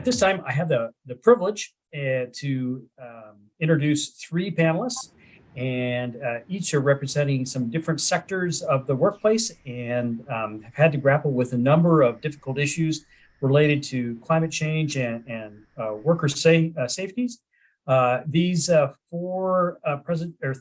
At this time, I have the privilege to introduce three panelists, and each are representing some different sectors of the workplace and have had to grapple with a number of difficult issues related to climate change and worker safeties. These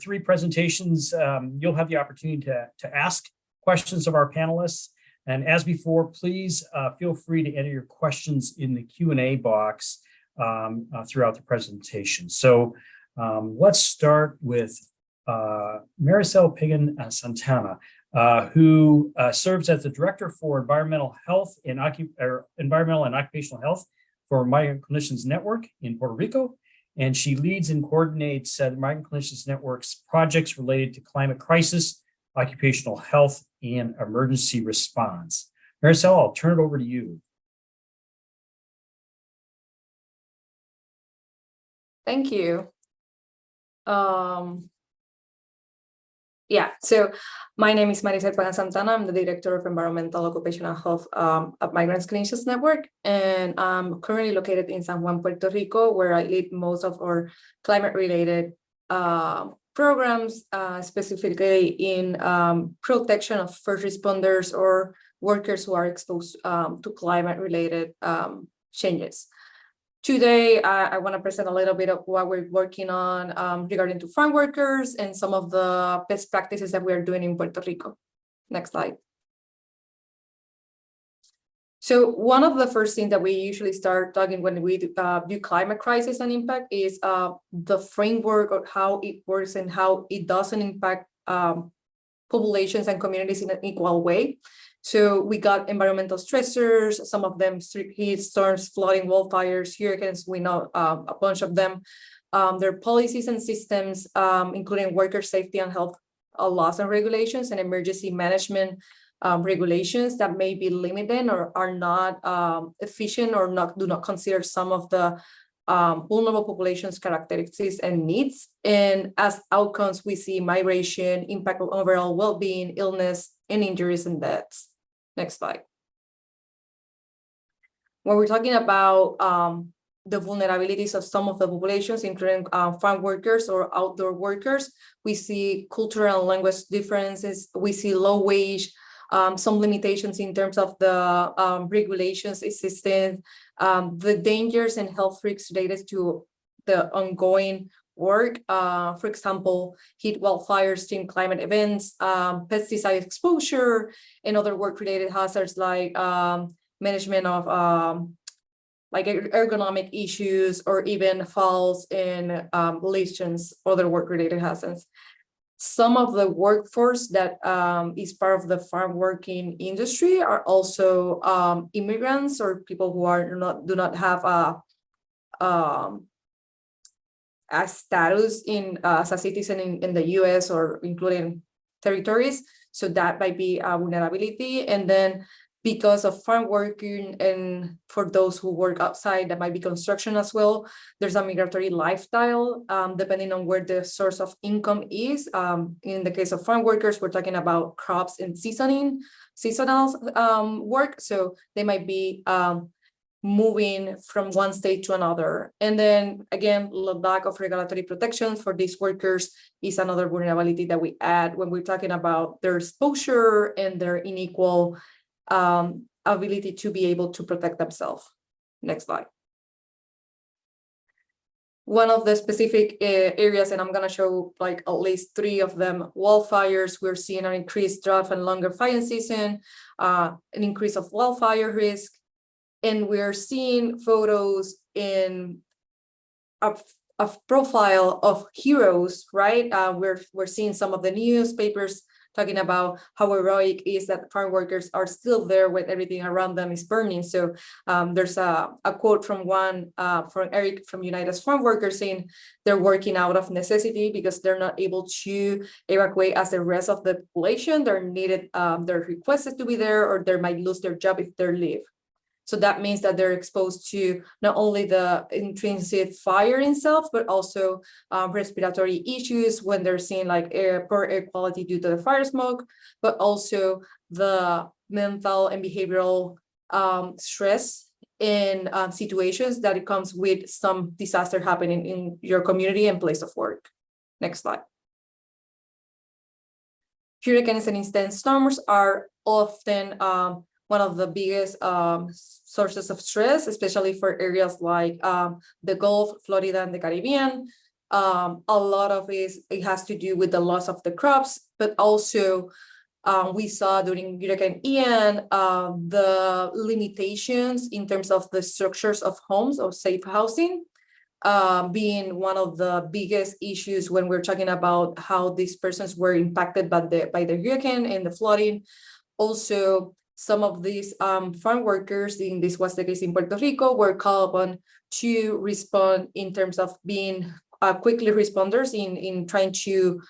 three presentations, you'll have the opportunity to ask questions of our panelists. And as before, please feel free to enter your questions in the Q&A box throughout the presentation. So let's start with Marysel Pagán Santana, who serves as the Director for Environmental Health and Environmental and Occupational Health for Migrant Clinicians Network in Puerto Rico. And she leads and coordinates the Migrant Clinicians Network's projects related to climate crisis, occupational health, and emergency response. Marysel, I'll turn it over to you. Thank you. So my name is Marysel Pagán Santana. I'm the Director of Environmental Occupational Health at Migrant Clinicians Network, and I'm currently located in San Juan, Puerto Rico, where I lead most of our climate-related programs, specifically in protection of first responders or workers who are exposed to climate-related changes. Today, I want to present a little bit of what we're working on regarding to farm workers and some of the best practices that we are doing in Puerto Rico. Next slide. So one of the first things that we usually start talking when we do climate crisis and impact is the framework of how it works and how it doesn't impact populations and communities in an equal way. So we got environmental stressors, some of them heat, storms, flooding, wildfires, hurricanes, we know a bunch of them. There are policies and systems, including worker safety and health laws and regulations and emergency management regulations that may be limited or are not efficient or do not consider some of the vulnerable populations' characteristics and needs. And as outcomes, we see migration, impact on overall well-being, illness, and injuries and deaths. Next slide. When we're talking about the vulnerabilities of some of the populations, including farm workers or outdoor workers, we see cultural and language differences. We see low wage, some limitations in terms of the regulations existing, the dangers and health risks related to the ongoing work, for example, heat, wildfires, extreme climate events, pesticide exposure, and other work-related hazards like management of like ergonomic issues or even falls and lesions, other work-related hazards. Some of the workforce that is part of the farm working industry are also immigrants or people who do not have a status as a citizen in the US or including territories. So that might be a vulnerability. And then because of farm working and for those who work outside, that might be construction as well, there's a migratory lifestyle depending on where the source of income is. In the case of farm workers, we're talking about crops and seasonal work. So they might be moving from one state to another. And then again, the lack of regulatory protection for these workers is another vulnerability that we add when we're talking about their exposure and their unequal ability to be able to protect themselves. Next slide. One of the specific areas, and I'm going to show like at least three of them, wildfires. We're seeing an increased drought and longer fire season, an increase of wildfire risk. And we're seeing photos in a profile of heroes, right? We're seeing some of the newspapers talking about how heroic is that farm workers are still there when everything around them is burning. So there's a quote from from Eric from United Farm Workers saying they're working out of necessity because they're not able to evacuate as the rest of the population. They're requested to be there, or they might lose their job if they leave. So that means that they're exposed to not only the intrinsic fire itself, but also respiratory issues when they're seeing like poor air quality due to the fire smoke, but also the mental and behavioral stress in situations that it comes with some disaster happening in your community and place of work. Next slide. Hurricanes and intense storms are often one of the biggest sources of stress, especially for areas like the Gulf, Florida, and the Caribbean. A lot of it has to do with the loss of the crops, but also we saw during Hurricane Ian the limitations in terms of the structures of homes or safe housing being one of the biggest issues when we're talking about how these persons were impacted by the hurricane and the flooding. Also, some of these farm workers, this was the case in Puerto Rico, were called upon to respond in terms of being quickly responders in trying to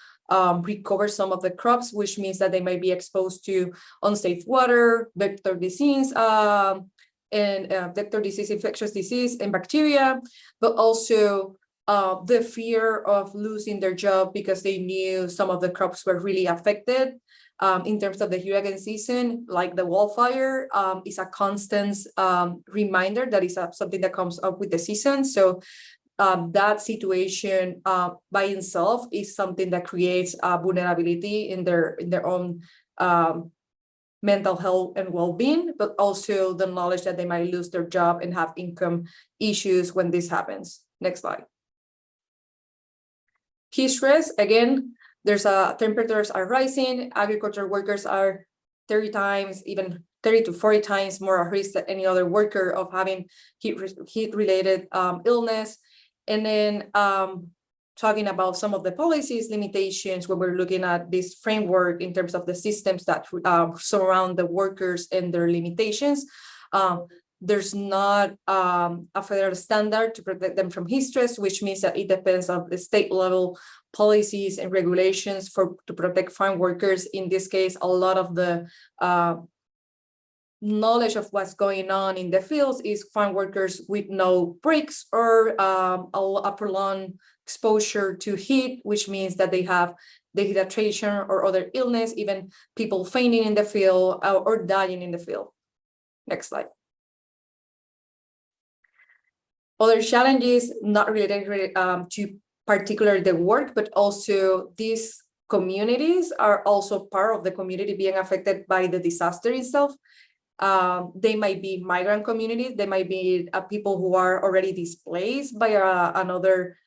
recover some of the crops, which means that they might be exposed to unsafe water, vector disease, vector disease, infectious disease, and bacteria, but also the fear of losing their job because they knew some of the crops were really affected. In terms of the hurricane season, like the wildfire, is a constant reminder that is something that comes up with the season. So that situation by itself is something that creates vulnerability in their own mental health and well-being, but also the knowledge that they might lose their job and have income issues when this happens. Next slide. Heat stress, again, there's temperatures are rising. Agriculture workers are 30 times, even 30 to 40 times more at risk than any other worker of having heat-related illness. And then talking about some of the policies limitations when we're looking at this framework in terms of the systems that surround the workers and their limitations. There's not a federal standard to protect them from heat stress, which means that it depends on the state level policies and regulations to protect farm workers. In this case, a lot of the knowledge of what's going on in the fields is farm workers with no breaks or a prolonged exposure to heat, which means that they have dehydration or other illness, even people fainting in the field or dying in the field. Next slide. Other challenges not related to particularly the work, but also these communities are also part of the community being affected by the disaster itself. They might be migrant communities, they might be people who are already displaced by another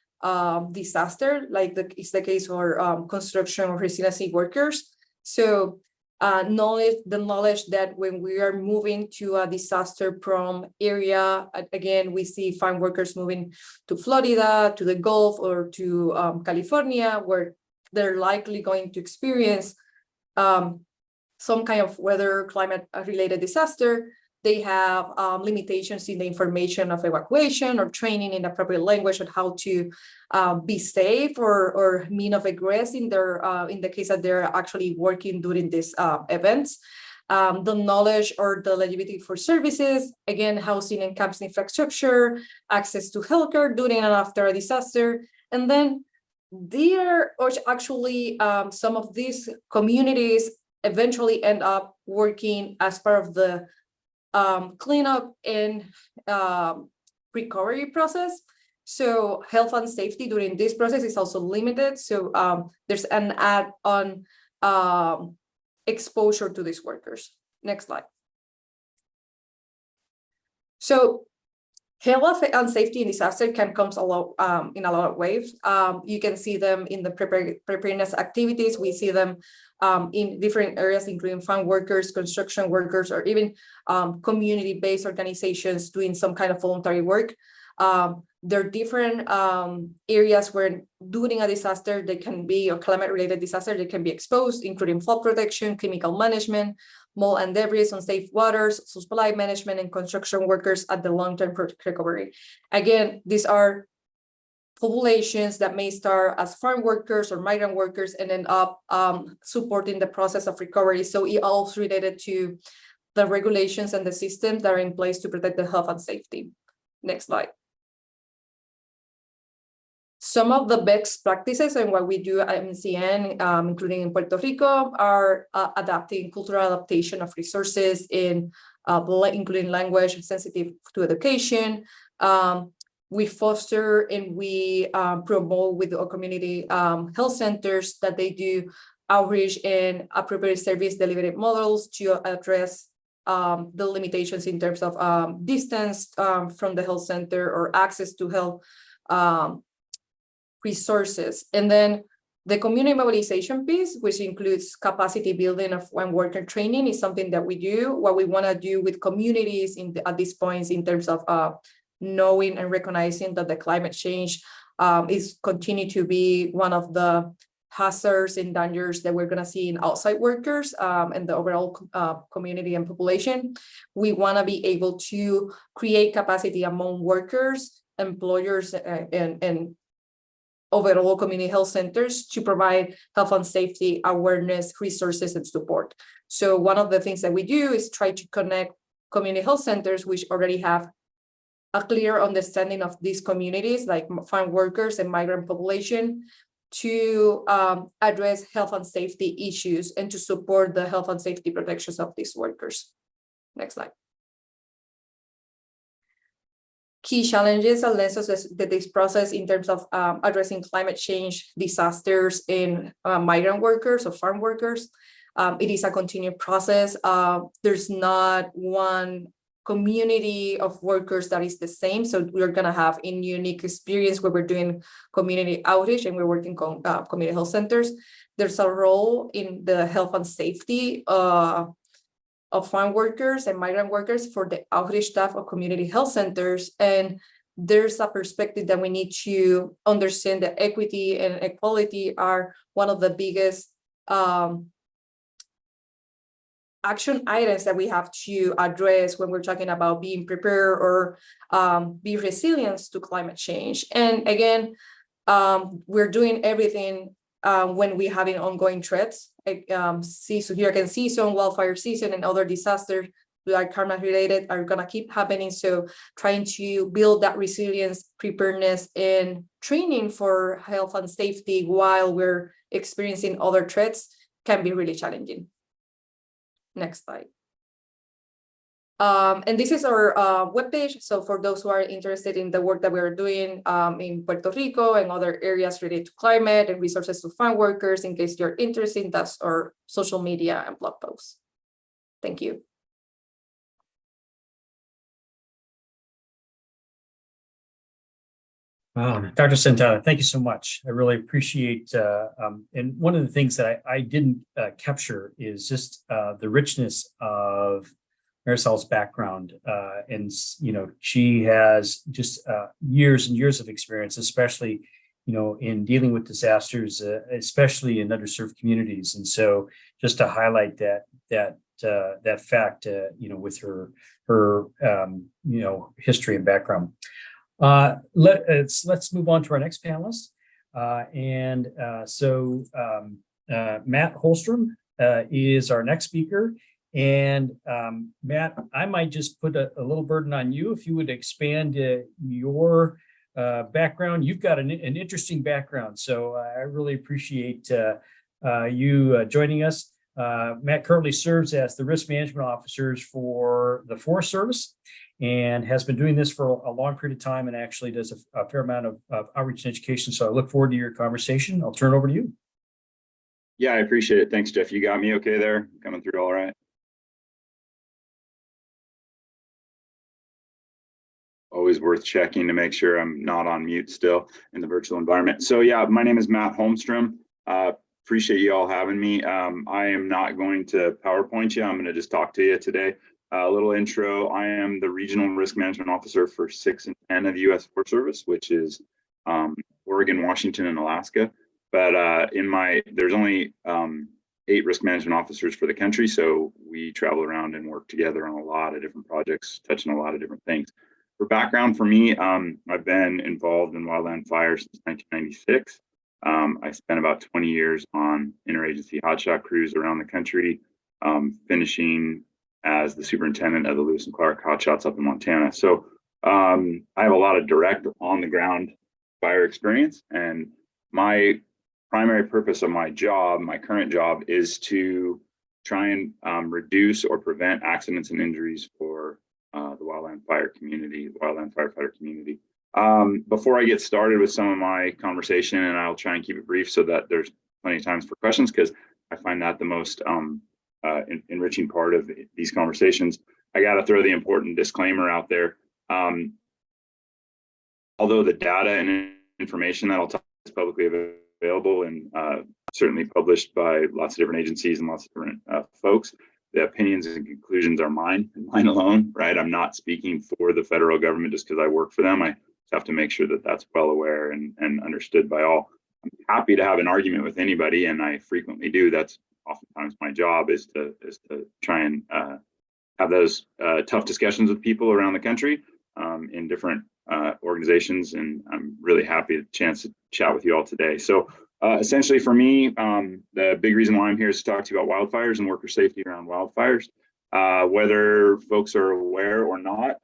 disaster, like it's the case for construction or resiliency workers. So the knowledge that when we are moving to a disaster-prone area, again, we see farm workers moving to Florida, to the Gulf, or to California, where they're likely going to experience some kind of weather, climate-related disaster. They have limitations in the information of evacuation or training in appropriate language on how to be safe or mean of egress in the case that they're actually working during these events. The knowledge or the eligibility for services, again, housing and campus infrastructure, access to healthcare during and after a disaster. And then there are actually some of these communities eventually end up working as part of the cleanup and recovery process. So health and safety during this process is also limited. So there's an add-on exposure to these workers. Next slide. So health and safety in disaster can come in a lot of ways. You can see them in the preparedness activities. We see them in different areas, including farm workers, construction workers, or even community-based organizations doing some kind of voluntary work. There are different areas where during a disaster, they can be, or climate-related disaster, they can be exposed, including flood protection, chemical management, mold and debris, unsafe waters, supply management, and construction workers at the long-term recovery. Again, these are populations that may start as farm workers or migrant workers and end up supporting the process of recovery. So it also related to the regulations and the systems that are in place to protect the health and safety. Next slide. Some of the best practices and what we do at MCN, including in Puerto Rico, are adapting cultural adaptation of resources in including language sensitive to education. We foster and we promote with our community health centers that they do outreach and appropriate service delivery models to address the limitations in terms of distance from the health center or access to health resources. And then the community mobilization piece, which includes capacity building of one worker training, is something that we do. What we want to do with communities at these points in terms of knowing and recognizing that the climate change is continue to be one of the hazards and dangers that we're going to see in outside workers and the overall community and population. We want to be able to create capacity among workers, employers, and overall community health centers to provide health and safety awareness, resources, and support. So one of the things that we do is try to connect community health centers, which already have a clear understanding of these communities, like farm workers and migrant population, to address health and safety issues and to support the health and safety protections of these workers. Next slide. Key challenges and lessons that this process in terms of addressing climate change disasters in migrant workers or farm workers. It is a continued process. There's not one community of workers that is the same. So we're going to have a unique experience where we're doing community outreach and we're working on community health centers. There's a role in the health and safety of farm workers and migrant workers for the outreach staff of community health centers. And there's a perspective that we need to understand that equity and equality are one of the biggest action items that we have to address when we're talking about being prepared or be resilient to climate change. And again, we're doing everything when we have ongoing threats, like hurricane season, wildfire season, and other disasters that are climate related are going to keep happening. So trying to build that resilience, preparedness, and training for health and safety while we're experiencing other threats can be really challenging. Next slide. And this is our webpage. So for those who are interested in the work that we're doing in Puerto Rico and other areas related to climate and resources to farm workers, in case you're interested, that's our social media and blog posts. Thank you. Dr. Santana, thank you so much. I really appreciate, and one of the things that I didn't capture is just the richness of Marysel's background. And, you know, she has just years and years of experience, especially, you know, in dealing with disasters, especially in underserved communities. And so just to highlight that fact, you know, with her you know, history and background. Let's move on to our next panelist. So Matt Holmstrom is our next speaker. And Matt, I might just put a little burden on you if you would expand your background. You've got an interesting background, so I really appreciate you joining us. Matt currently serves as the risk management officers for the Forest Service and has been doing this for a long period of time and actually does a fair amount of outreach and education. So I look forward to your conversation. I'll turn it over to you. Yeah, I appreciate it. Thanks, Jeff. You got me okay there? Coming through all right? Always worth checking to make sure I'm not on mute still in the virtual environment. So yeah, my name is Matt Holmstrom. Appreciate you all having me. I am not going to PowerPoint you. I'm going to just talk to you today. A little intro. I am the Regional Risk Management Officer for 6 and 10 of the U.S. Forest Service, which is Oregon, Washington, and Alaska. But there's only 8 risk management officers for the country, so we travel around and work together on a lot of different projects, touching a lot of different things. For background for me, I've been involved in wildland fire since 1996. I spent about 20 years on interagency hotshot crews around the country, finishing as the superintendent of the Lewis and Clark hotshots up in Montana. So I have a lot of direct on the ground fire experience. And my primary purpose of my job, my current job, is to try and reduce or prevent accidents and injuries for the wildland fire community, the wildland firefighter community. Before I get started with some of my conversation, and I'll try and keep it brief so that there's plenty of times for questions, because I find that the most enriching part of these conversations. I got to throw the important disclaimer out there. Although the data and information that I'll talk is publicly available and certainly published by lots of different agencies and lots of different folks, the opinions and conclusions are mine and mine alone, right? I'm not speaking for the federal government just because I work for them. I have to make sure that that's well aware and understood by all. I'm happy to have an argument with anybody, and I frequently do. That's oftentimes my job, is to try and have those tough discussions with people around the country in different organizations, and I'm really happy to chance to chat with you all today. So essentially for me, the big reason why I'm here is to talk to you about wildfires and worker safety around wildfires. Whether folks are aware or not,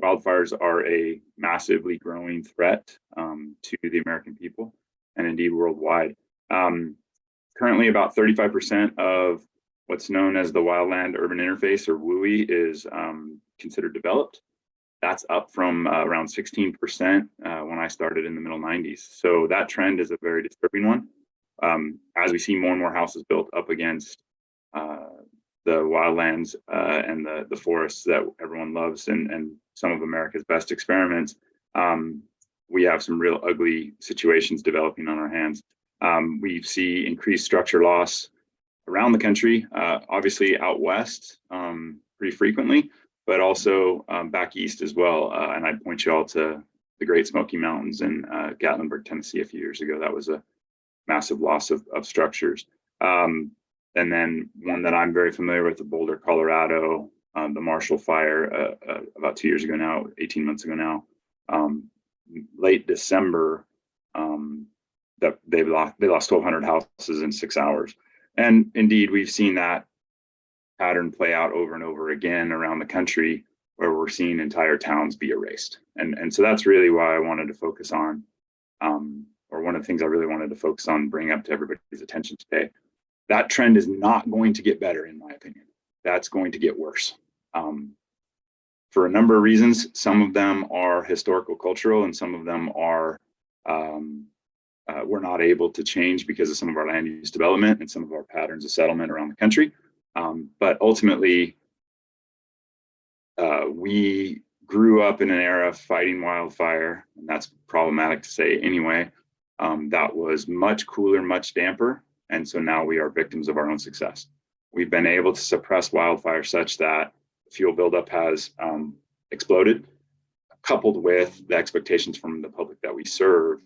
wildfires are a massively growing threat to the American people and indeed worldwide. Currently, about 35% of what's known as the wildland urban interface, or WUI, is considered developed. That's up from around 16% when I started in the middle 90s. So that trend is a very disturbing one. As we see more and more houses built up against the wildlands and the forests that everyone loves, and some of America's best experiments, we have some real ugly situations developing on our hands. We see increased structure loss around the country, obviously out west pretty frequently, but also back east as well. And I'd point you all to the Great Smoky Mountains in Gatlinburg, Tennessee a few years ago. That was a massive loss of structures. And then one that I'm very familiar with, the Boulder, Colorado, the Marshall Fire about 2 years ago now, 18 months ago now, late December, that they lost 1,200 houses in 6 hours. And indeed, we've seen that pattern play out over and over again around the country, where we're seeing entire towns be erased. And so that's really why I wanted to focus on, or one of the things I really wanted to focus on, bring up to everybody's attention today. That trend is not going to get better, in my opinion. That's going to get worse. For a number of reasons. Some of them are historical, cultural, and some of them are we're not able to change because of some of our land use development and some of our patterns of settlement around the country. But ultimately, we grew up in an era of fighting wildfire, and that's problematic to say anyway. That was much cooler, much damper. And so now we are victims of our own success. We've been able to suppress wildfire such that fuel buildup has exploded, coupled with the expectations from the public that we serve,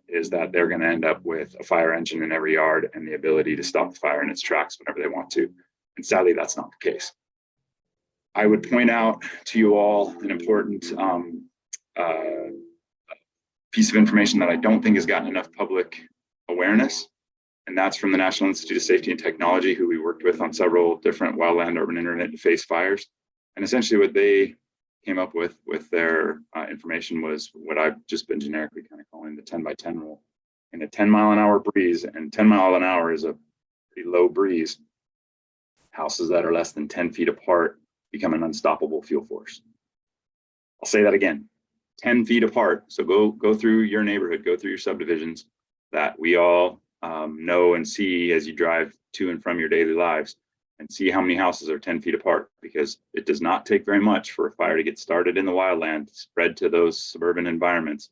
is that they're going to end up with a fire engine in every yard and the ability to stop the fire in its tracks whenever they want to. And sadly, that's not the case. I would point out to you all an important piece of information that I don't think has gotten enough public awareness. And that's from the National Institute of Safety and Technology, who we worked with on several different wildland urban interface fires. And essentially what they came up with their information was what I've just been generically kind of calling the 10 by 10 rule. In a 10-mile-an-hour breeze, and 10 miles an hour is a pretty low breeze, houses that are less than 10 feet apart become an unstoppable fuel force. I'll say that again, 10 feet apart. So go through your neighborhood, go through your subdivisions that we all know and see as you drive to and from your daily lives, and see how many houses are 10 feet apart, because it does not take very much for a fire to get started in the wildland, spread to those suburban environments,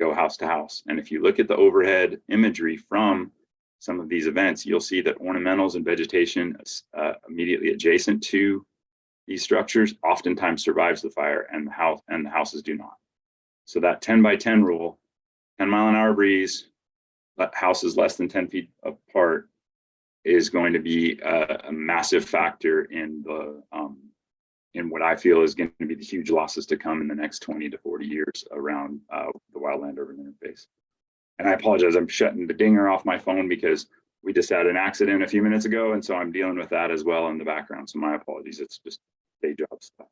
go house to house. And if you look at the overhead imagery from some of these events, you'll see that ornamentals and vegetation immediately adjacent to these structures oftentimes survives the fire, and the houses do not. So that 10 by 10 rule, 10-mile-an-hour breeze, houses less than 10 feet apart, is going to be a massive factor in the in what I feel is going to be the huge losses to come in the next 20 to 40 years around the wildland urban interface. And I apologize, I'm shutting the dinger off my phone because we just had an accident a few minutes ago, and so I'm dealing with that as well in the background. So my apologies, it's just day job stuff.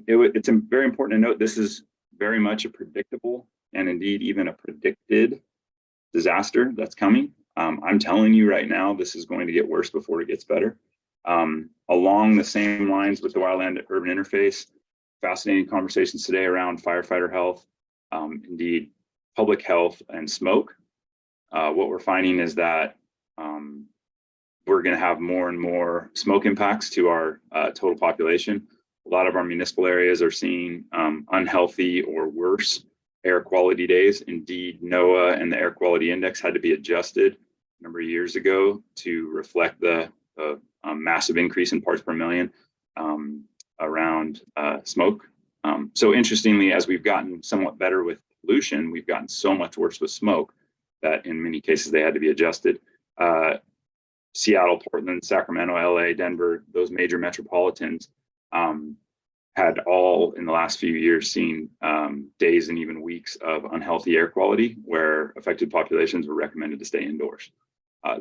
It's very important to note this is very much a predictable and indeed even a predicted disaster that's coming. I'm telling you right now, this is going to get worse before it gets better. Along the same lines with the wildland urban interface, fascinating conversations today around firefighter health, indeed public health and smoke. What we're finding is that we're going to have more and more smoke impacts to our total population. A lot of our municipal areas are seeing unhealthy or worse air quality days. Indeed, NOAA and the air quality index had to be adjusted a number of years ago to reflect the massive increase in parts per million around smoke. So interestingly, as we've gotten somewhat better with pollution, we've gotten so much worse with smoke that in many cases they had to be adjusted. Seattle, Portland, Sacramento, LA, Denver, those major metropolitans had all in the last few years seen days and even weeks of unhealthy air quality where affected populations were recommended to stay indoors.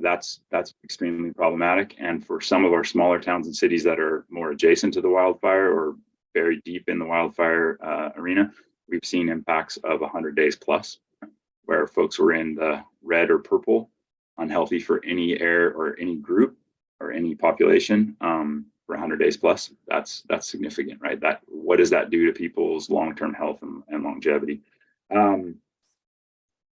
That's extremely problematic. And for some of our smaller towns and cities that are more adjacent to the wildfire or very deep in the wildfire arena, we've seen impacts of 100 days plus, where folks were in the red or purple, unhealthy for any air or any group or any population for 100 days plus. That's significant, right? What does that do to people's long-term health and longevity?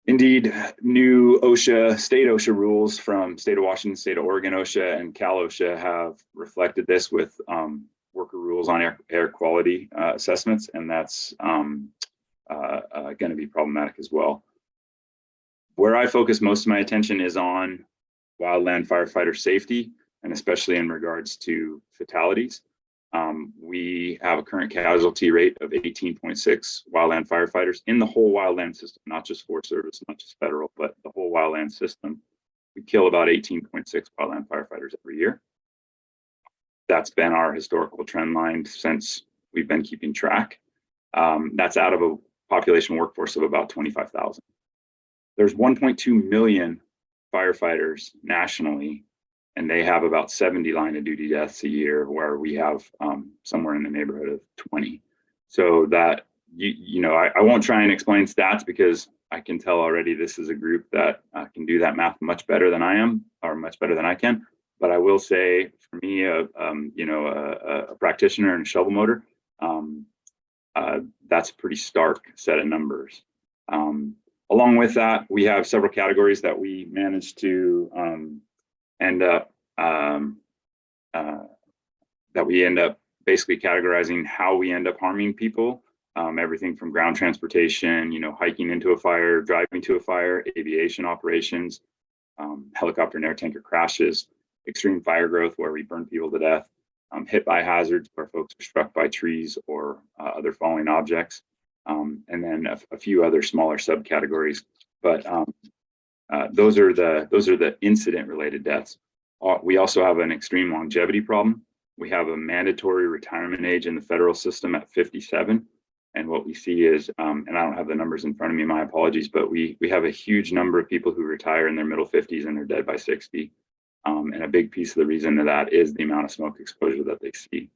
Indeed, new OSHA, state OSHA rules from state of Washington, state of Oregon OSHA, and Cal OSHA have reflected this with worker rules on air quality assessments, and that's going to be problematic as well. Where I focus most of my attention is on wildland firefighter safety, and especially in regards to fatalities. We have a current casualty rate of 18.6 wildland firefighters in the whole wildland system, not just Forest Service, not just federal, but the whole wildland system. We kill about 18.6 wildland firefighters every year. That's been our historical trend line since we've been keeping track. That's out of a population workforce of about 25,000. There's 1.2 million firefighters nationally, and they have about 70 line of duty deaths a year, where we have somewhere in the neighborhood of 20. So that, I won't try and explain stats because I can tell already this is a group that can do that math much better than I am, or much better than I can. But I will say, for me, a practitioner and a shovel motor, that's a pretty stark set of numbers. Along with that, we have several categories that we managed to end up basically categorizing how we end up harming people. Everything from ground transportation, hiking into a fire, driving to a fire, aviation operations, helicopter and air tanker crashes, extreme fire growth where we burn people to death, hit by hazards where folks are struck by trees or other falling objects, and then a few other smaller subcategories. But those are the incident-related deaths. We also have an extreme longevity problem. We have a mandatory retirement age in the federal system at 57. And what we see is, and I don't have the numbers in front of me, my apologies, but we have a huge number of people who retire in their middle 50s and they're dead by 60. And a big piece of the reason of that is the amount of smoke exposure that they see.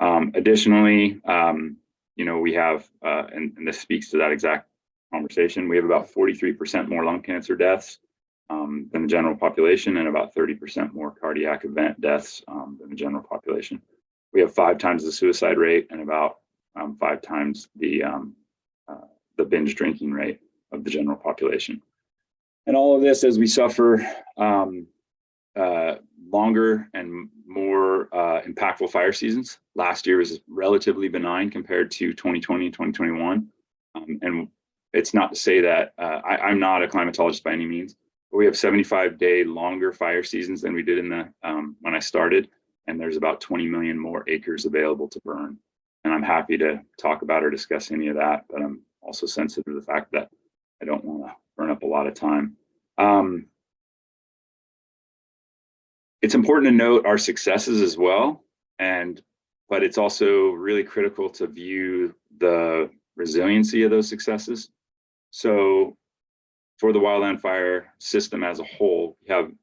Additionally, we have, and this speaks to that exact conversation, we have about 43% more lung cancer deaths than the general population, and about 30% more cardiac event deaths than the general population. We have 5 times the suicide rate and about 5 times the binge drinking rate of the general population. And all of this as we suffer longer and more impactful fire seasons. Last year was relatively benign compared to 2020 and 2021. And it's not to say that I'm not a climatologist by any means, but we have 75-day longer fire seasons than we did in the when I started, and there's about 20 million more acres available to burn. And I'm happy to talk about or discuss any of that, but I'm also sensitive to the fact that I don't want to burn up a lot of time. It's important to note our successes as well, but it's also really critical to view the resiliency of those successes. So for the wildland fire system as a whole,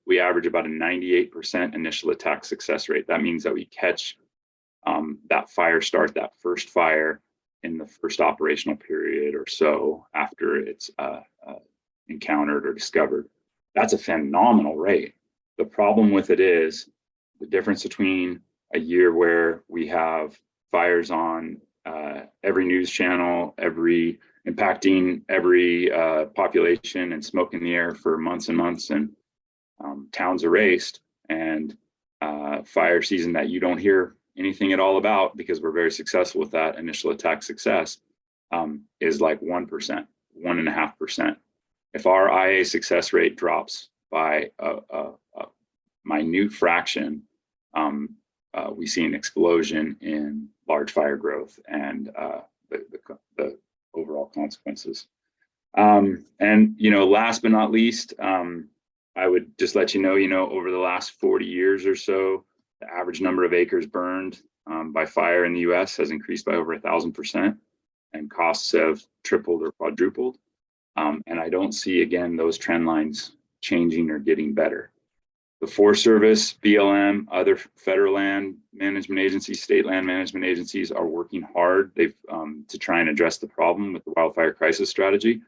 we average about a 98% initial attack success rate. That means that we catch that fire start, that first fire, in the first operational period or so after it's encountered or discovered. That's a phenomenal rate. The problem with it is the difference between a year where we have fires on every news channel, impacting every population, and smoke in the air for months and months, and towns erased, and fire season that you don't hear anything at all about because we're very successful with that initial attack success, is like 1%, 1.5%. If our IA success rate drops by a minute fraction, we see an explosion in large fire growth and the overall consequences. And last but not least, I would just let you know, over the last 40 years or so, the average number of acres burned by fire in the U.S. has increased by over 1,000%, and costs have tripled or quadrupled. And I don't see, again, those trend lines changing or getting better. The Forest Service, BLM, other federal land management agencies, state land management agencies are working hard. To try and address the problem with the wildfire crisis strategy,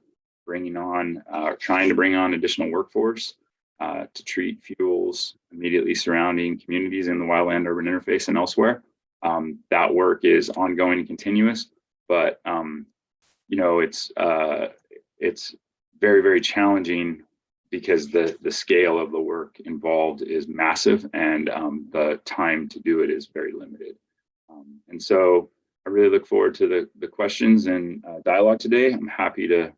trying to bring on additional workforce to treat fuels immediately surrounding communities in the wildland urban interface and elsewhere. That work is ongoing and continuous, but it's very, very challenging because the scale of the work involved is massive, and the time to do it is very limited. And so I really look forward to the questions and dialogue today. I'm happy to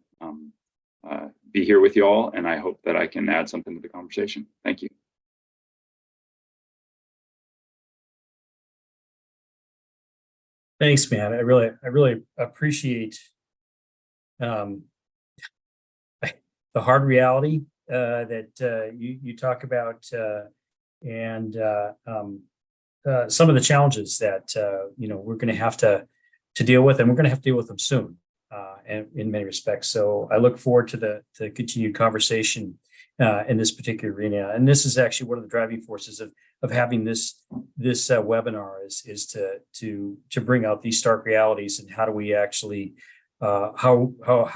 be here with you all, and I hope that I can add something to the conversation. Thank you. Thanks, man. I really appreciate the hard reality that you talk about, and some of the challenges that we're going to have to deal with, and we're going to have to deal with them soon, and in many respects. So I look forward to the continued conversation in this particular arena. And this is actually one of the driving forces of having this webinar is to bring out these stark realities, and how do we actually how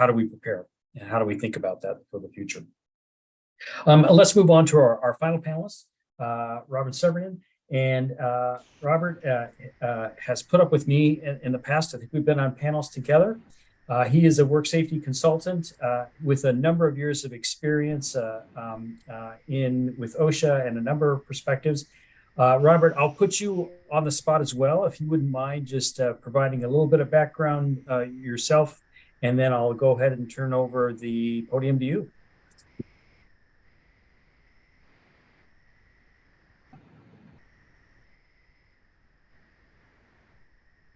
do we prepare, and how do we think about that for the future. Let's move on to our final panelist, Robert Servian. And Robert has put up with me in the past. I think we've been on panels together. He is a work safety consultant with a number of years of experience with OSHA and a number of perspectives. Robert, I'll put you on the spot as well, if you wouldn't mind just providing a little bit of background yourself, and then I'll go ahead and turn over the podium to you.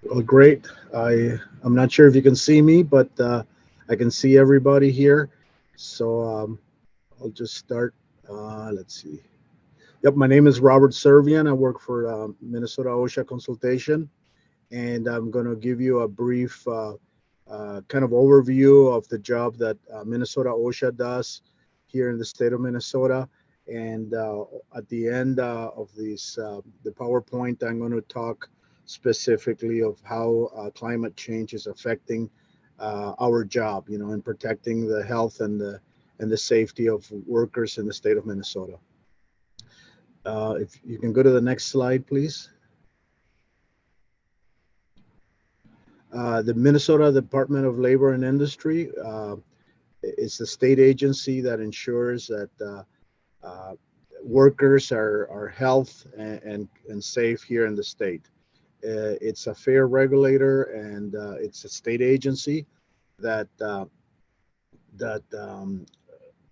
Well, great. I'm not sure if you can see me, but I can see everybody here. So I'll just start. Let's see. Yep, my name is Robert Servian. I work for Minnesota OSHA Consultation, and I'm going to give you a brief kind of overview of the job that Minnesota OSHA does here in the state of Minnesota. And at the end of this, the PowerPoint, I'm going to talk specifically of how climate change is affecting our job, in protecting the health and the safety of workers in the state of Minnesota. If you can go to the next slide, please. The Minnesota Department of Labor and Industry is the state agency that ensures that workers are health and safe here in the state. It's a fair regulator, and it's a state agency that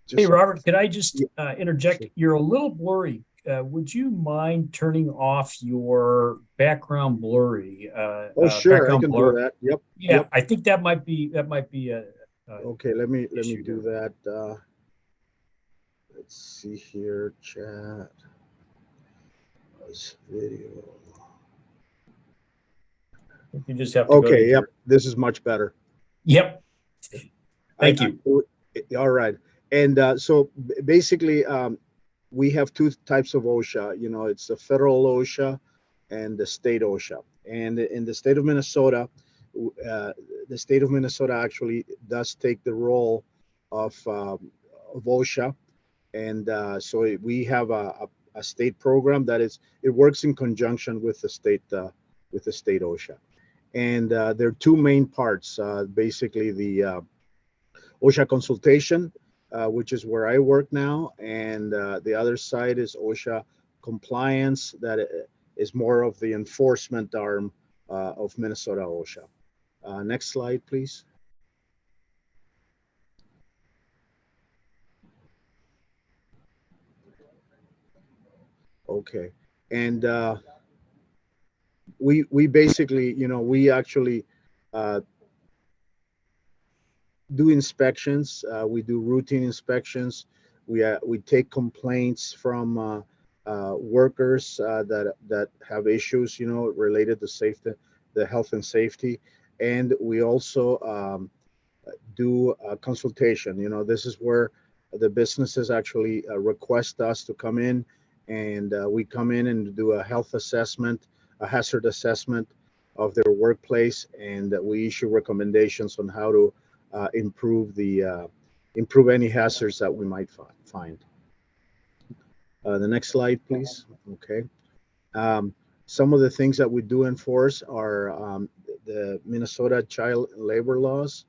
Hey, Robert, could I just interject? Sure. You're a little blurry. Would you mind turning off your background blurry? Oh, sure, I can do that. Yep. Yeah, yep. I think that might be a okay, let me do that. Let's see here, chat. Video. You just have to okay, yep, this is much better. Yep. Thank you. All right. And so basically, we have two types of OSHA. It's the federal OSHA and the state OSHA. And in the state of Minnesota, the state of Minnesota actually does take the role of OSHA, and so we have a state program that it works in conjunction with the state OSHA, and there are two main parts. Basically, the OSHA consultation, which is where I work now, and the other side is OSHA compliance, that is more of the enforcement arm of Minnesota OSHA. Next slide, please. Okay, and we basically, we actually do inspections. We do routine inspections. We take complaints from workers that have issues, related to safety, the health and safety, and we also do a consultation. This is where the businesses actually request us to come in, and we come in and do a health assessment, a hazard assessment of their workplace, and we issue recommendations on how to improve any hazards that we might find. The next slide, please. Okay. Some of the things that we do enforce are the Minnesota child labor laws.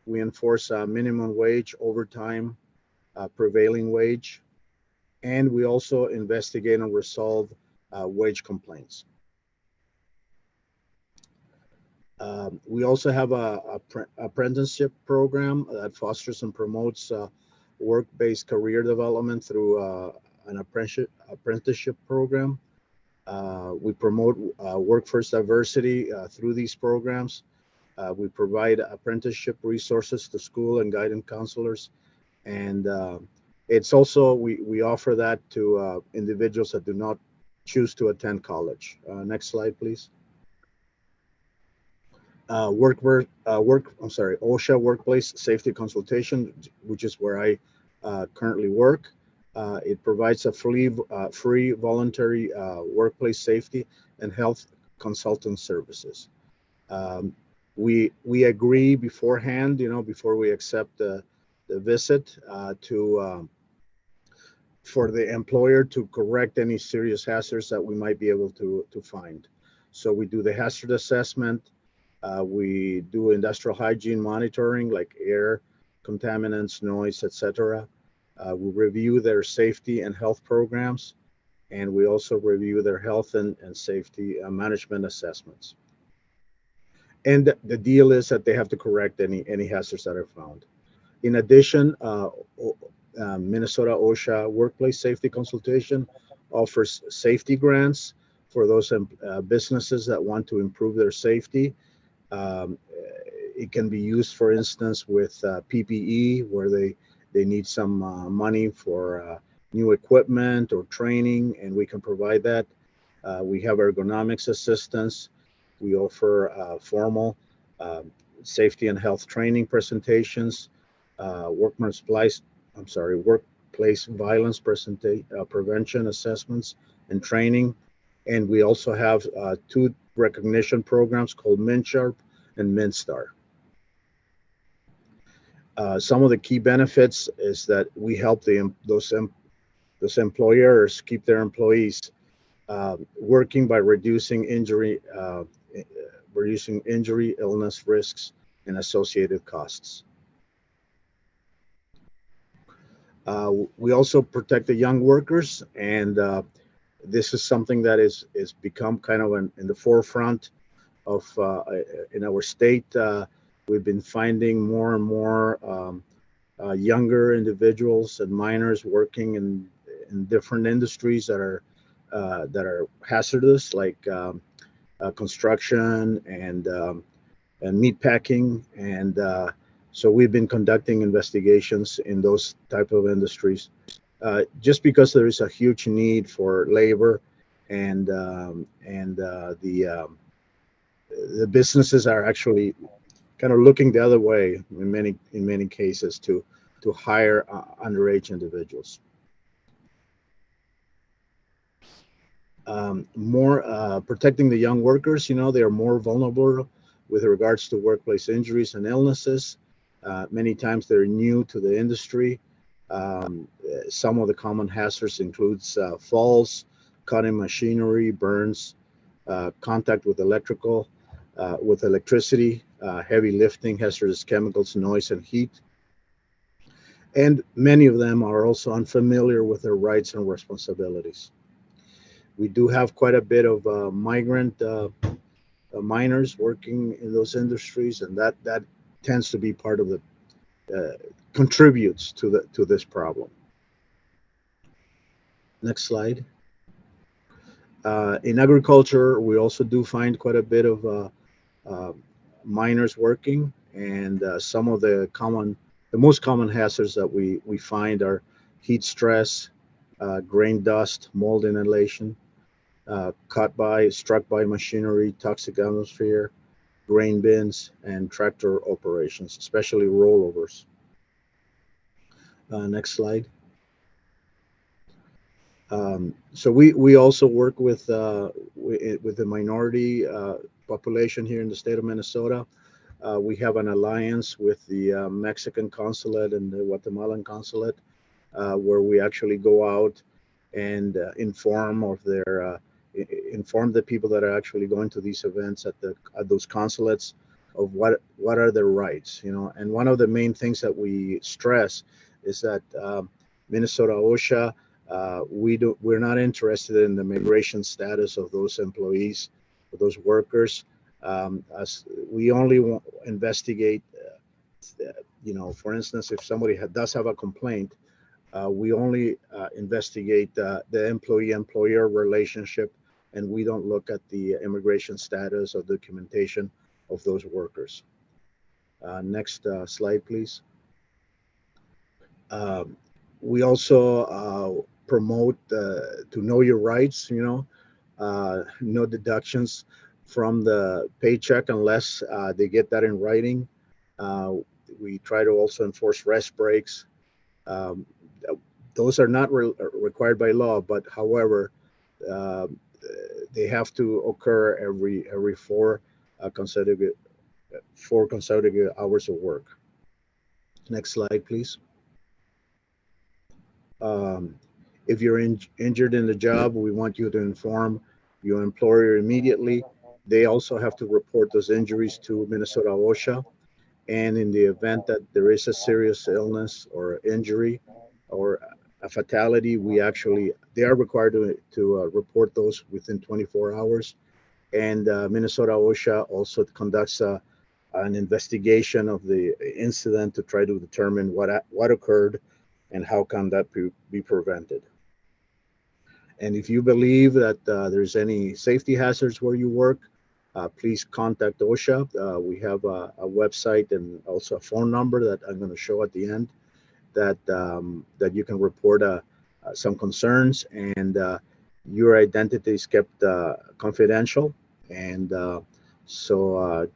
We enforce minimum wage, overtime, prevailing wage, and we also investigate and resolve wage complaints. We also have a apprenticeship program that fosters and promotes work-based career development through an apprenticeship program. We promote workforce diversity through these programs. We provide apprenticeship resources to school and guidance counselors, and it's also we offer that to individuals that do not choose to attend college. Next slide, please. OSHA Workplace Safety Consultation, which is where I currently work. It provides a free voluntary workplace safety and health consultant services. We agree beforehand, before we accept the visit, for the employer to correct any serious hazards that we might be able to find. So we do the hazard assessment. We do industrial hygiene monitoring, like air contaminants, noise, etc. We review their safety and health programs, and we also review their health and safety management assessments. And the deal is that they have to correct any hazards that are found. In addition, Minnesota OSHA Workplace Safety Consultation offers safety grants for those businesses that want to improve their safety. It can be used, for instance, with PPE, where they need some money for new equipment or training, and we can provide that. We have ergonomics assistance. We offer formal safety and health training presentations, workplace violence prevention assessments and training. And we also have two recognition programs called MinSharp and MinStar. Some of the key benefits is that we help those employers keep their employees working by reducing injury, illness risks, and associated costs. We also protect the young workers, and this is something that is become kind of in the forefront of in our state. We've been finding more and more younger individuals and minors working in different industries that are hazardous, like construction and meat packing, and so we've been conducting investigations in those type of industries, just because there is a huge need for labor, and the businesses are actually kind of looking the other way in many cases to hire underage individuals. More protecting the young workers, they are more vulnerable with regards to workplace injuries and illnesses. Many times they're new to the industry. Some of the common hazards includes falls, cutting machinery, burns, contact with electricity, heavy lifting, hazardous chemicals, noise, and heat. And many of them are also unfamiliar with their rights and responsibilities. We do have quite a bit of migrant miners working in those industries, and that tends to be part of the contributes to this problem. Next slide. In agriculture, we also do find quite a bit of miners working, and some of the most common hazards that we find are heat stress, grain dust, mold inhalation, struck by machinery, toxic atmosphere, grain bins, and tractor operations, especially rollovers. Next slide. So we also work with the minority population here in the state of Minnesota. We have an alliance with the Mexican consulate and the Guatemalan consulate, where we actually go out and inform the people that are actually going to these events at those consulates of what are their rights, you know. And one of the main things that we stress is that Minnesota OSHA, we're not interested in the migration status of those employees, of those workers. As we only investigate, you know, for instance, if somebody does have a complaint, we only investigate the employee-employer relationship, and we don't look at the immigration status or documentation of those workers. Next slide, please. We also promote to know your rights, you know, no deductions from the paycheck unless they get that in writing. We try to also enforce rest breaks. Those are not required by law, but however, they have to occur every four consecutive hours of work. Next slide, please. If you're injured in the job, we want you to inform your employer immediately. They also have to report those injuries to Minnesota OSHA. And in the event that there is a serious illness or injury or a fatality, they are required to report those within 24 hours. And Minnesota OSHA also conducts an investigation of the incident to try to determine what occurred and how can that be prevented. And if you believe that there's any safety hazards where you work, please contact OSHA. We have a website and also a phone number that I'm going to show at the end that you can report some concerns, and your identity is kept confidential. And so,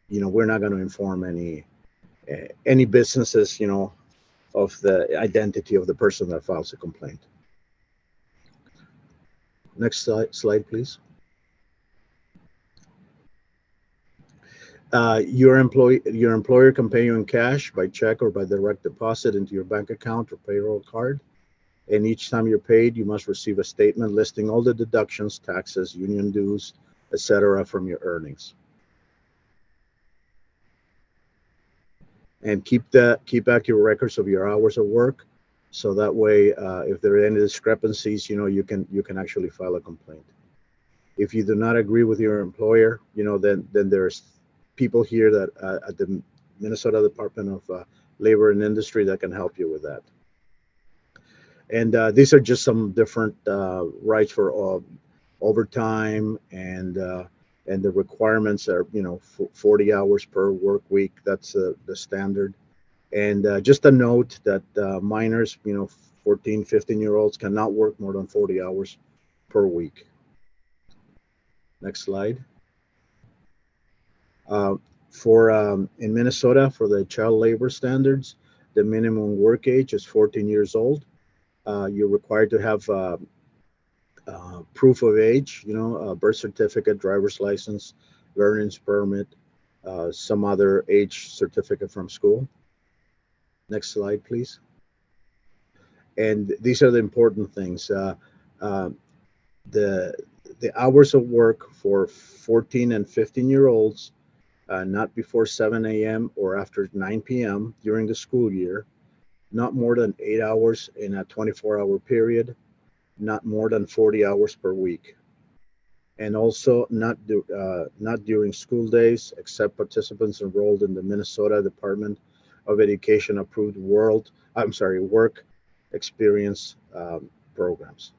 you know, we're not going to inform any businesses, you know, of the identity of the person that files a complaint. Next slide, please. Your employer can pay you in cash, by check, or by direct deposit into your bank account or payroll card. And each time you're paid, you must receive a statement listing all the deductions, taxes, union dues, etc., from your earnings. And keep accurate records of your hours of work, so that way, if there are any discrepancies, you know, you can actually file a complaint. If you do not agree with your employer, you know, then there's people here that at the Minnesota Department of Labor and Industry that can help you with that. And these are just some different rights for overtime, and the requirements are, you know, 40 hours per work week. That's the standard. And just a note that minors, you know, 14, 15-year-olds cannot work more than 40 hours per week. Next slide. In Minnesota, for the child labor standards, the minimum work age is 14 years old. You're required to have proof of age, you know, a birth certificate, driver's license, learner's permit, some other age certificate from school. Next slide, please. And these are the important things. The hours of work for 14 and 15-year-olds, not before 7 a.m. or after 9 p.m. during the school year, not more than 8 hours in a 24-hour period, not more than 40 hours per week. And also not during school days, except participants enrolled in the Minnesota Department of Education approved work experience programs.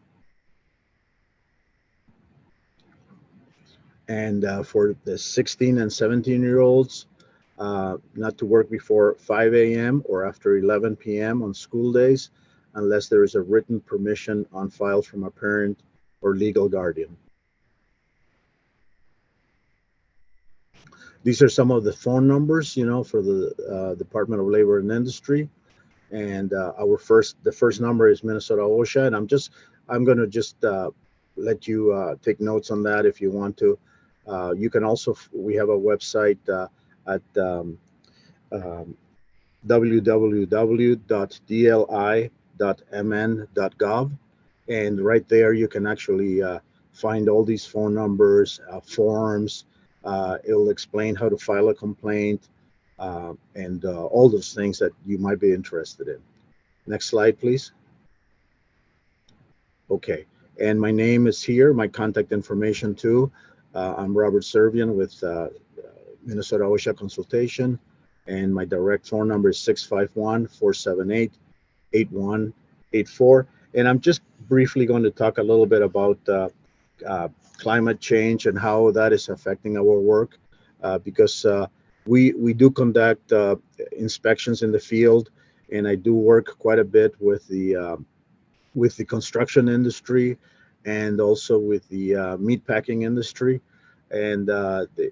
And for the 16 and 17-year-olds, not to work before 5 a.m. or after 11 p.m. on school days, unless there is a written permission on file from a parent or legal guardian. These are some of the phone numbers, for the Department of Labor and Industry. And the first number is Minnesota OSHA, and I'm going to just let you take notes on that if you want to. You can also, we have a website at www.dli.mn.gov, and right there you can actually find all these phone numbers, forms. It'll explain how to file a complaint, and all those things that you might be interested in. Next slide, please. Okay, and my name is here, my contact information too. I'm Robert Servian with Minnesota OSHA Consultation, and my direct phone number is 651-478-8184. And I'm just briefly going to talk a little bit about climate change and how that is affecting our work, because we do conduct inspections in the field, and I do work quite a bit with the construction industry and also with the meatpacking industry, and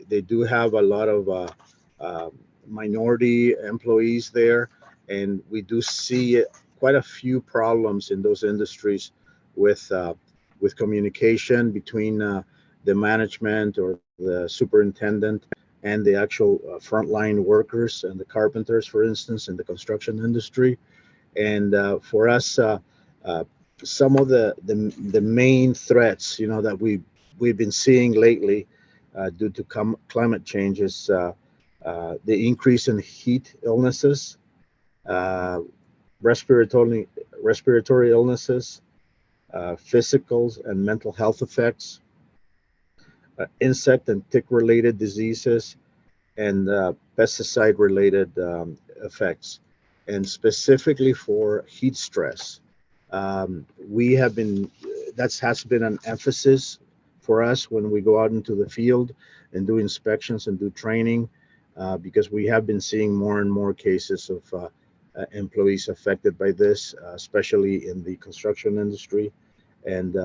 they do have a lot of minority employees there, and we do see quite a few problems in those industries with communication between the management or the superintendent and the actual frontline workers and the carpenters, for instance, in the construction industry. And for us, some of the main threats, that we've been seeing lately due to climate change is the increase in heat illnesses, respiratory illnesses, physical and mental health effects, insect and tick-related diseases, and pesticide-related effects. And specifically for heat stress, that has been an emphasis for us when we go out into the field and do inspections and do training, because we have been seeing more and more cases of employees affected by this, especially in the construction industry. And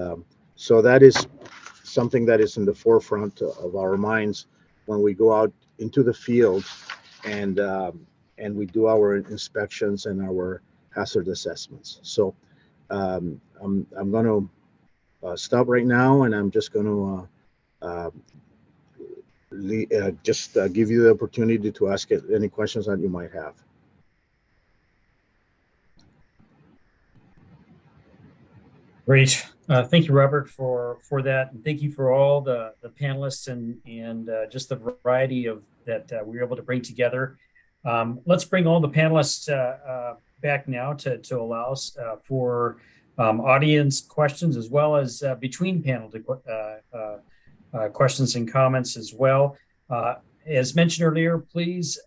so that is something that is in the forefront of our minds when we go out into the field and we do our inspections and our hazard assessments. So I'm going to stop right now, and I'm just going to give you the opportunity to ask any questions that you might have. Great. Thank you, Robert, for that. And thank you for all the panelists and just the variety of that we were able to bring together. Let's bring all the panelists back now to allow us for audience questions, as well as between panel questions and comments as well. As mentioned earlier, please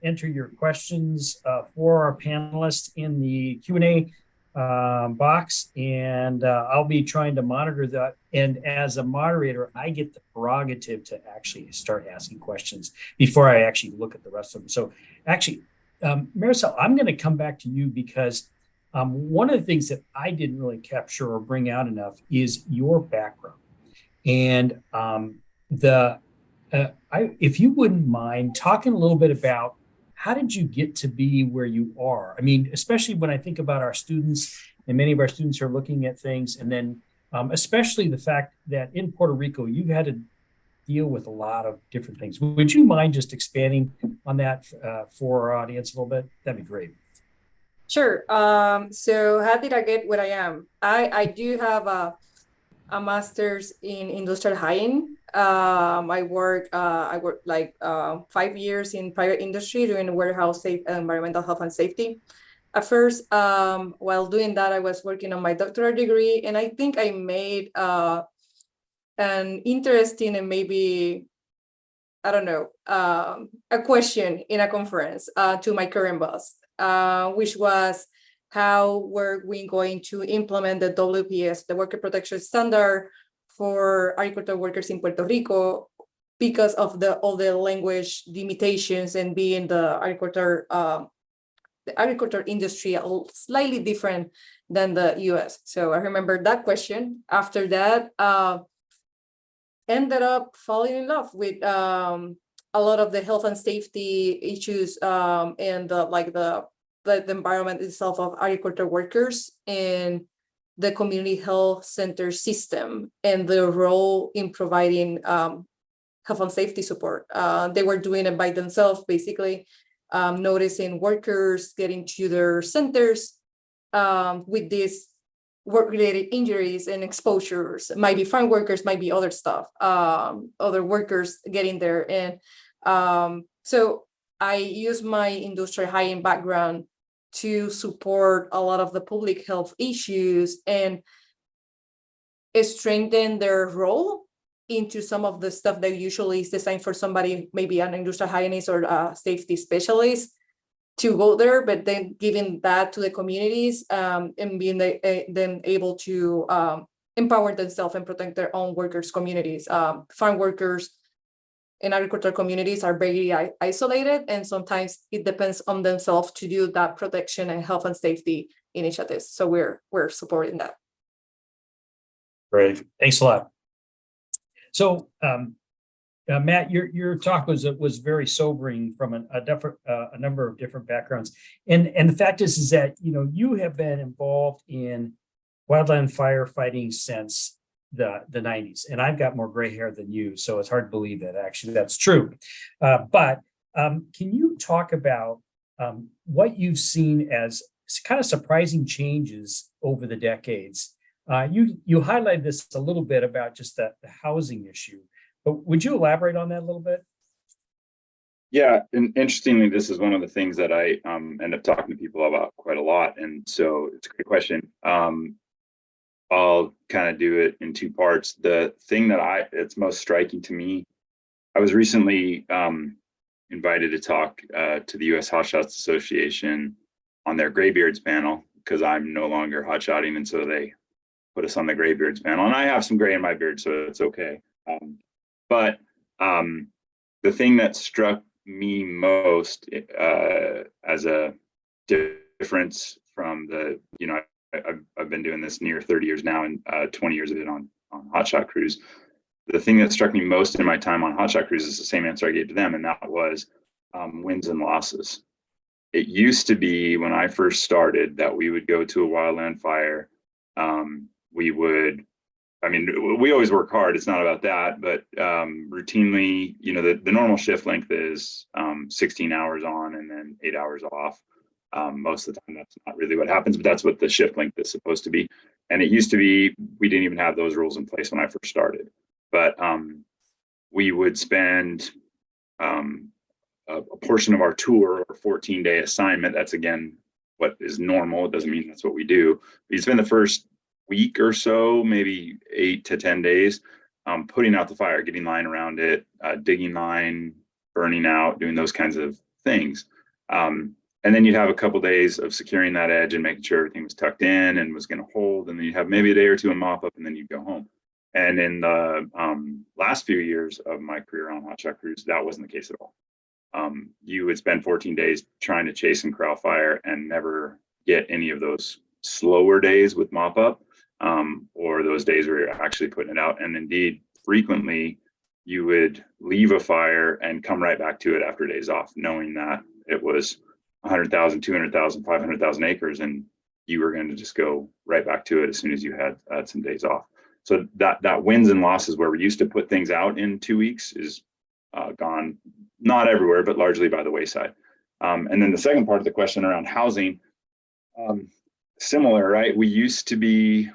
enter your questions for our panelists in the Q&A box, and I'll be trying to monitor that. And as a moderator, I get the prerogative to actually start asking questions before I actually look at the rest of them. So actually, Marysel, I'm going to come back to you, because one of the things that I didn't really capture or bring out enough is your background. And if you wouldn't mind talking a little bit about how did you get to be where you are? I mean, especially when I think about our students, and many of our students are looking at things, and then especially the fact that in Puerto Rico, you've had to deal with a lot of different things. Would you mind just expanding on that for our audience a little bit? That'd be great. Sure. So how did I get where I am? I do have a master's in industrial hygiene. I work like 5 years in private industry doing warehouse environmental health and safety. At first, while doing that, I was working on my doctoral degree, and I think I made an interesting and maybe, I don't know, a question in a conference to my current boss, which was, how were we going to implement the WPS, the Worker Protection Standard, for agricultural workers in Puerto Rico, because of all the language limitations and being the agriculture industry slightly different than the US. So I remember that question. After that, ended up falling in love with a lot of the health and safety issues and the environment itself of agriculture workers and the community health center system and the role in providing health and safety support. They were doing it by themselves, basically, noticing workers getting to their centers with these work-related injuries and exposures. Might be farm workers, might be other stuff, other workers getting there. And so I use my industrial hygiene background to support a lot of the public health issues and strengthen their role into some of the stuff that usually is designed for somebody, maybe an industrial hygienist or a safety specialist, to go there, but then giving that to the communities and being then able to empower themselves and protect their own workers' communities. Farm workers in agricultural communities are very isolated, and sometimes it depends on themselves to do that protection and health and safety initiatives. So we're supporting that. Great, thanks a lot. So, Matt, your talk was very sobering from a number of different backgrounds, and the fact is that you have been involved in wildland firefighting since the 90s, and I've got more gray hair than you, so it's hard to believe that actually that's true. But can you talk about what you've seen as kind of surprising changes over the decades? You highlighted this a little bit about just the housing issue, but would you elaborate on that a little bit? Yeah, and interestingly, this is one of the things that I end up talking to people about quite a lot, and so it's a great question. I'll kind of do it in two parts. The thing that it's most striking to me, I was recently invited to talk to the U.S. Hotshots Association on their Graybeards panel, because I'm no longer hotshotting, and so they put us on the Graybeards panel, and I have some gray in my beard, so it's okay. But the thing that struck me most as a difference from I've been doing this near 30 years now, and 20 years of it on hotshot crews. The thing that struck me most in my time on hotshot crews is the same answer I gave to them, and that was wins and losses. It used to be, when I first started, that we would go to a wildland fire. We always work hard. It's not about that, but routinely, the normal shift length is 16 hours on and then 8 hours off. Most of the time, that's not really what happens, but that's what the shift length is supposed to be. And it used to be, we didn't even have those rules in place when I first started. But we would spend a portion of our tour, or 14-day assignment. That's, again, what is normal. It doesn't mean that's what we do. We spend the first week or so, maybe 8 to 10 days, putting out the fire, getting line around it, digging line, burning out, doing those kinds of things. And then you'd have a couple of days of securing that edge and making sure everything was tucked in and was going to hold. And then you'd have maybe a day or two of mop up, and then you'd go home. And in the last few years of my career on hotshot crews, that wasn't the case at all. You would spend 14 days trying to chase and corral fire and never get any of those slower days with mop up, or those days where you're actually putting it out. And indeed, frequently you would leave a fire and come right back to it after days off, knowing that it was 100,000, 200,000, 500,000 acres, and you were going to just go right back to it as soon as you had some days off. So that wins and losses where we used to put things out in 2 weeks is gone, not everywhere, but largely by the wayside. And then the second part of the question around housing, similar, right? We used to be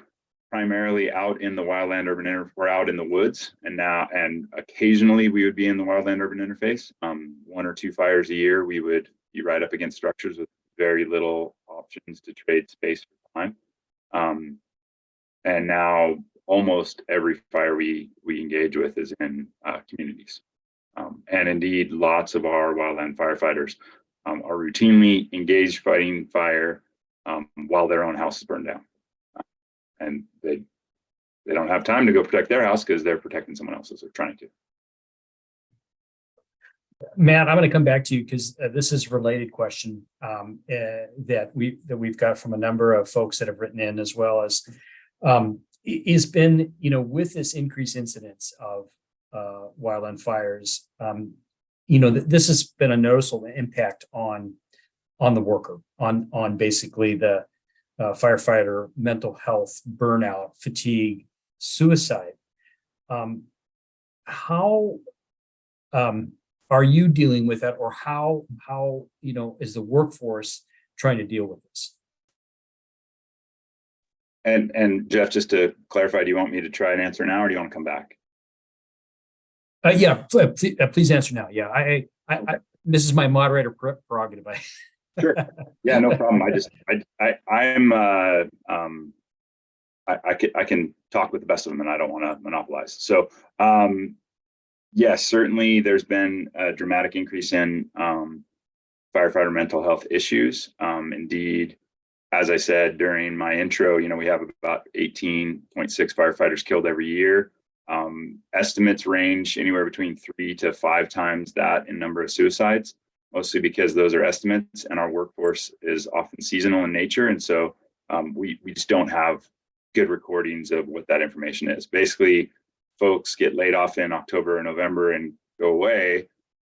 primarily out in the wildland urban interface, or out in the woods, and occasionally we would be in the wildland urban interface. 1 or 2 fires a year, we would be right up against structures with very little options to trade space for time. And now almost every fire we engage with is in communities. And indeed, lots of our wildland firefighters are routinely engaged fighting fire while their own house is burned down. And they don't have time to go protect their house because they're protecting someone else's, or trying to. Matt, I'm going to come back to you because this is a related question that we've got from a number of folks that have written in, as well as it's been, with this increased incidence of wildland fires, this has been a noticeable impact on the worker, on basically the firefighter mental health, burnout, fatigue, suicide. How are you dealing with that, or how is the workforce trying to deal with this? And Jeff, just to clarify, do you want me to try and answer now, or do you want to come back? Yeah, please answer now. Yeah, I this is my moderator prerogative. Sure. Yeah, no problem. I can talk with the best of them, and I don't want to monopolize. So, yes, certainly there's been a dramatic increase in firefighter mental health issues. Indeed, as I said during my intro, we have about 18.6 firefighters killed every year. Estimates range anywhere between 3 to 5 times that in number of suicides, mostly because those are estimates and our workforce is often seasonal in nature. And so we just don't have good recordings of what that information is. Basically, folks get laid off in October or November and go away.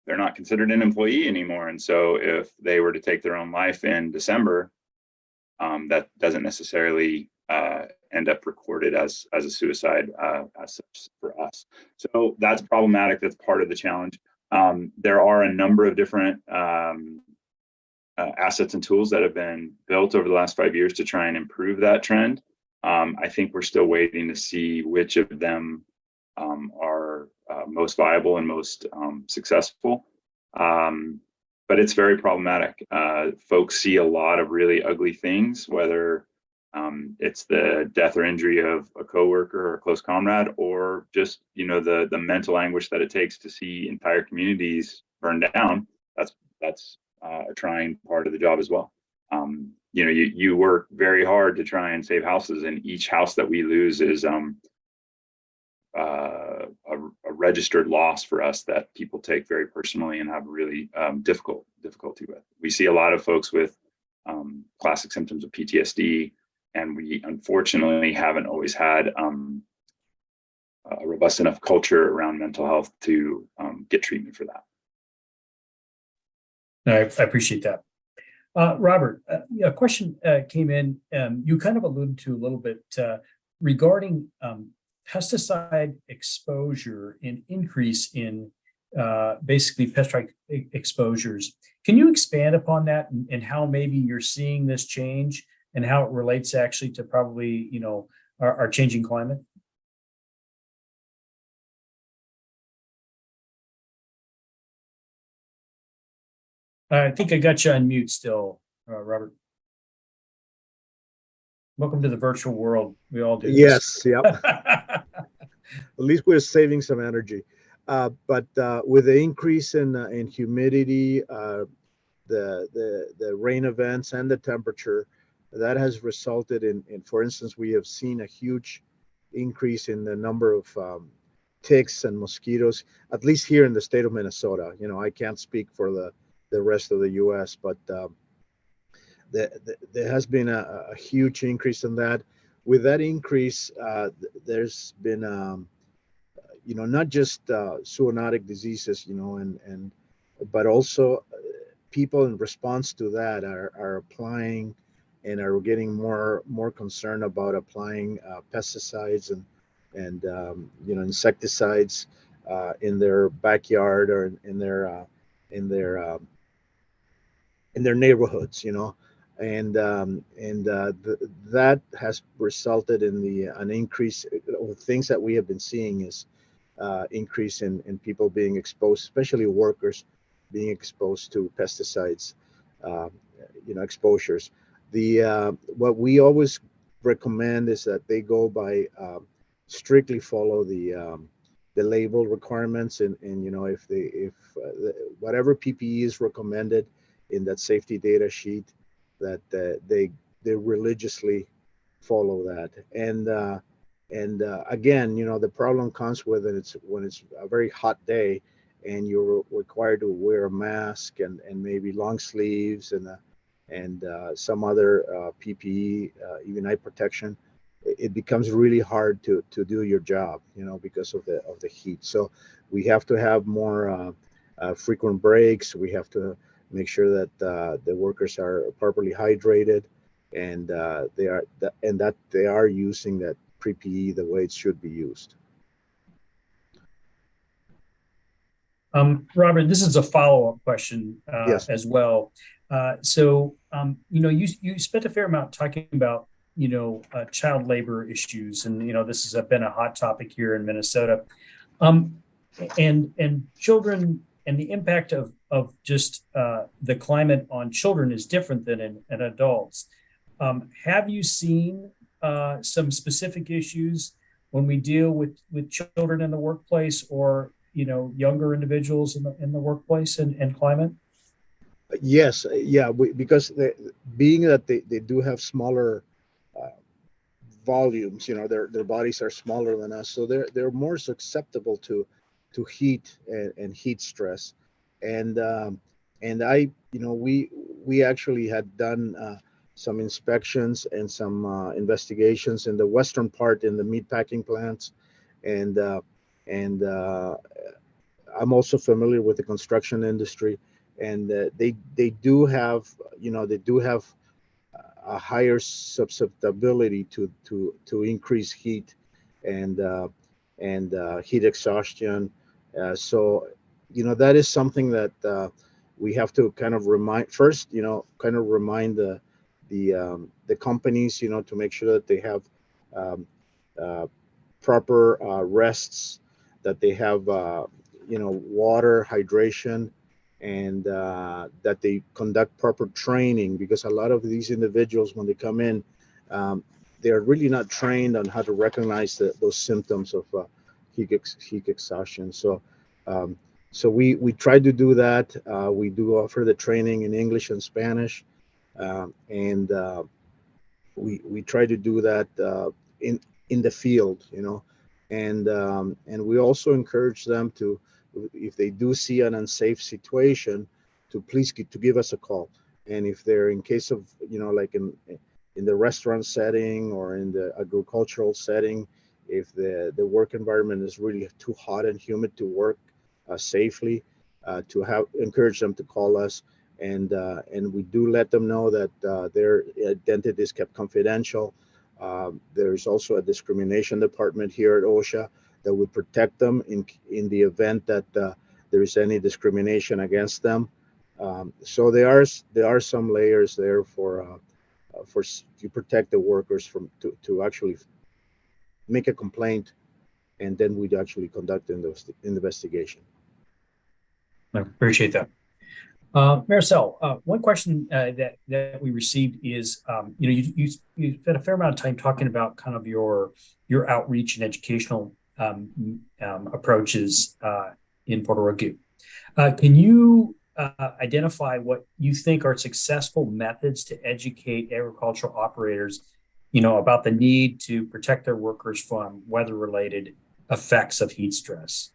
They're not considered an employee anymore. And so if they were to take their own life in December, that doesn't necessarily end up recorded as a suicide as such for us. So that's problematic. That's part of the challenge. There are a number of different assets and tools that have been built over the last 5 years to try and improve that trend. I think we're still waiting to see which of them are most viable and most successful. But it's very problematic. Folks see a lot of really ugly things, whether it's the death or injury of a coworker or a close comrade, or just the mental anguish that it takes to see entire communities burned down. That's a trying part of the job as well. You work very hard to try and save houses, and each house that we lose is a registered loss for us that people take very personally and have really difficulty with. We see a lot of folks with classic symptoms of PTSD, and we unfortunately haven't always had a robust enough culture around mental health to get treatment for that. I appreciate that. Robert, a question came in, you kind of alluded to a little bit regarding pesticide exposure and increase in basically pesticide exposures. Can you expand upon that and how maybe you're seeing this change and how it relates actually to probably, our changing climate? I think I got you on mute still, Robert. Welcome to the virtual world. We all do. Yes, yep. At least we're saving some energy. But with the increase in humidity, the rain events and the temperature, that has resulted in, for instance, we have seen a huge increase in the number of ticks and mosquitoes, at least here in the state of Minnesota. I can't speak for the rest of the U.S., but there has been a huge increase in that. With that increase, there's been, not just zoonotic diseases, but also people in response to that are applying and are getting more concerned about applying pesticides insecticides in their backyard or in their neighborhoods, that has resulted in an increase. Things that we have been seeing is increase in people being exposed, especially workers being exposed to pesticides, exposures. What we always recommend is that they go by strictly follow the label requirements, and if whatever PPE is recommended in that safety data sheet, that they religiously follow that. And again, the problem comes when it's a very hot day and you're required to wear a mask and maybe long sleeves and some other PPE, even eye protection. It becomes really hard to do your job, because of the heat. So we have to have more frequent breaks. We have to make sure that the workers are properly hydrated, and that they are using that PPE the way it should be used. Robert, this is a follow-up question Yes. as well. You spent a fair amount talking about, child labor issues, and, this has been a hot topic here in Minnesota, and children, and the impact of just the climate on children is different than in adults. Have you seen some specific issues when we deal with children in the workplace, or younger individuals in the workplace and climate? Yes, yeah, because being that they do have smaller volumes, their bodies are smaller than us, so they're more susceptible to heat and heat stress. And we actually had done some inspections and some investigations in the western part in the meat packing plants, and I'm also familiar with the construction industry, and they do have a higher susceptibility to increase heat and heat exhaustion. So that is something that we have to kind of remind the companies, to make sure that they have proper rests, that they have water, hydration, and that they conduct proper training, because a lot of these individuals, when they come in, they're really not trained on how to recognize those symptoms of heat exhaustion. So we try to do that. We do offer the training in English and Spanish, and we try to do that in the field, and we also encourage them to, if they do see an unsafe situation, to please to give us a call. And if they're in case of, like in the restaurant setting or in the agricultural setting, if the work environment is really too hot and humid to work safely, to encourage them to call us. And we do let them know that their identity is kept confidential. There's also a discrimination department here at OSHA that would protect them in the event that there is any discrimination against them. So there are some layers there for to protect the workers to actually make a complaint, and then we'd actually conduct an investigation. I appreciate that. Marysel, one question that we received is, you spent a fair amount of time talking about kind of your outreach and educational approaches in Puerto Rico. Can you identify what you think are successful methods to educate agricultural operators, about the need to protect their workers from weather-related effects of heat stress?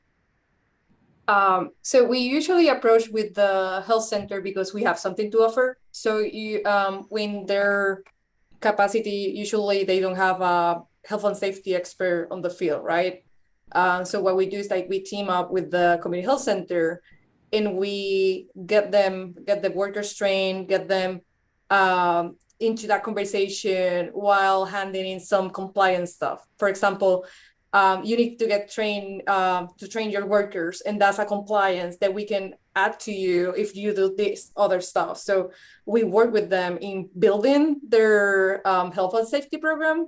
So we usually approach with the health center because we have something to offer. So when their capacity, usually they don't have a health and safety expert on the field, right? So what we do is we team up with the community health center, and we get the workers trained, get them into that conversation while handling some compliance stuff. For example, you need to get trained to train your workers, and that's a compliance that we can add to you if you do this other stuff. So we work with them in building their health and safety program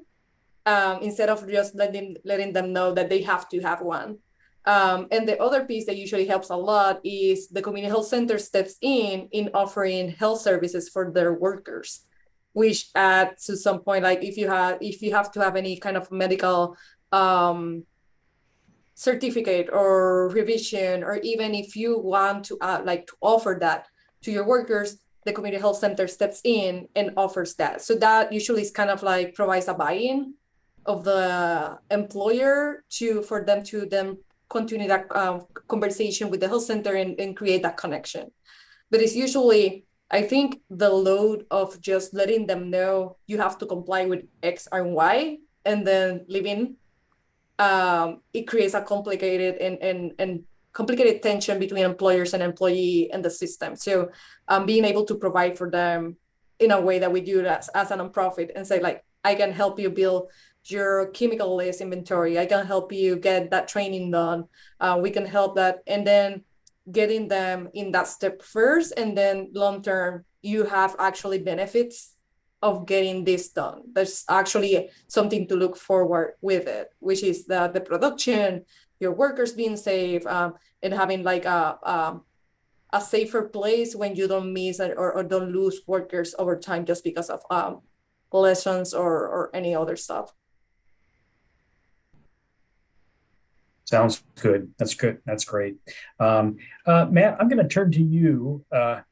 instead of just letting them know that they have to have one. And the other piece that usually helps a lot is the community health center steps in offering health services for their workers, which at to some point, like if you have to have any kind of medical certificate or revision, or even if you want to like to offer that to your workers, the community health center steps in and offers that. So that usually is kind of like provides a buy-in of the employer for them to then continue that conversation with the health center and create that connection. But it's usually, I think, the load of just letting them know you have to comply with X and Y and then leaving, it creates a complicated and complicated tension between employers and employee and the system. So being able to provide for them in a way that we do that as a nonprofit and say, like, I can help you build your chemical list inventory. I can help you get that training done. We can help that. And then getting them in that step first, and then long-term, you have actually benefits of getting this done. There's actually something to look forward with it, which is the production, your workers being safe, and having like a safer place when you don't miss or don't lose workers over time just because of lessons or any other stuff. Sounds good. That's good. That's great. Matt, I'm going to turn to you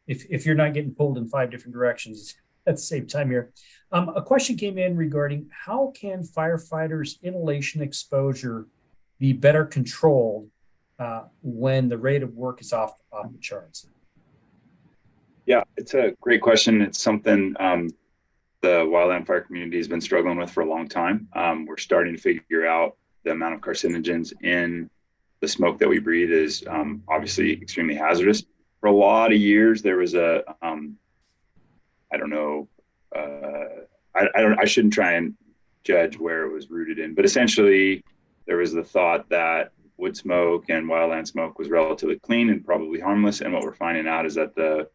if you're not getting pulled in 5 different directions at the same time here. A question came in regarding how can firefighters' inhalation exposure be better controlled when the rate of work is off the charts? Yeah, it's a great question. It's something the wildland fire community has been struggling with for a long time. We're starting to figure out the amount of carcinogens in the smoke that we breathe is obviously extremely hazardous. For a lot of years, there was a, I shouldn't try and judge where it was rooted in, but essentially there was the thought that wood smoke and wildland smoke was relatively clean and probably harmless. And what we're finding out is that the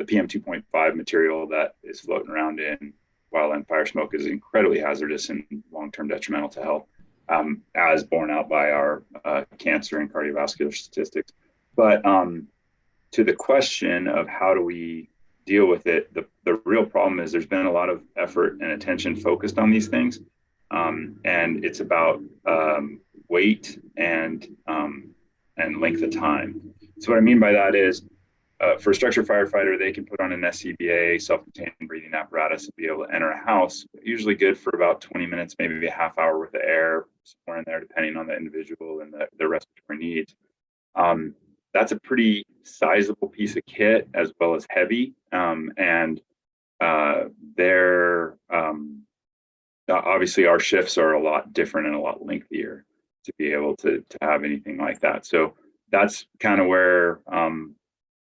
PM 2.5 material that is floating around in wildland fire smoke is incredibly hazardous and long-term detrimental to health. As borne out by our cancer and cardiovascular statistics. But to the question of how do we deal with it, the real problem is there's been a lot of effort and attention focused on these things. And it's about weight and length of time. So what I mean by that is, for a structure firefighter, they can put on an SCBA, self-contained breathing apparatus, and be able to enter a house, usually good for about 20 minutes, maybe a half hour worth of air, somewhere in there, depending on the individual and their respiratory needs. That's a pretty sizable piece of kit, as well as heavy. Obviously our shifts are a lot different and a lot lengthier to be able to have anything like that. So that's kind of where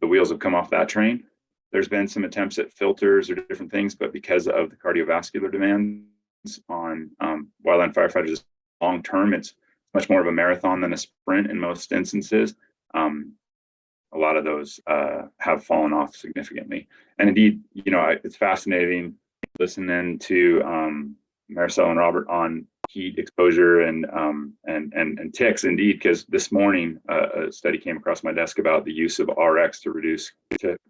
the wheels have come off that train. There's been some attempts at filters or different things, but because of the cardiovascular demands on wildland firefighters long term, it's much more of a marathon than a sprint in most instances. A lot of those have fallen off significantly. And indeed, it's fascinating listening to Marysel and Robert on heat exposure and ticks, indeed, because this morning a study came across my desk about the use of RX to reduce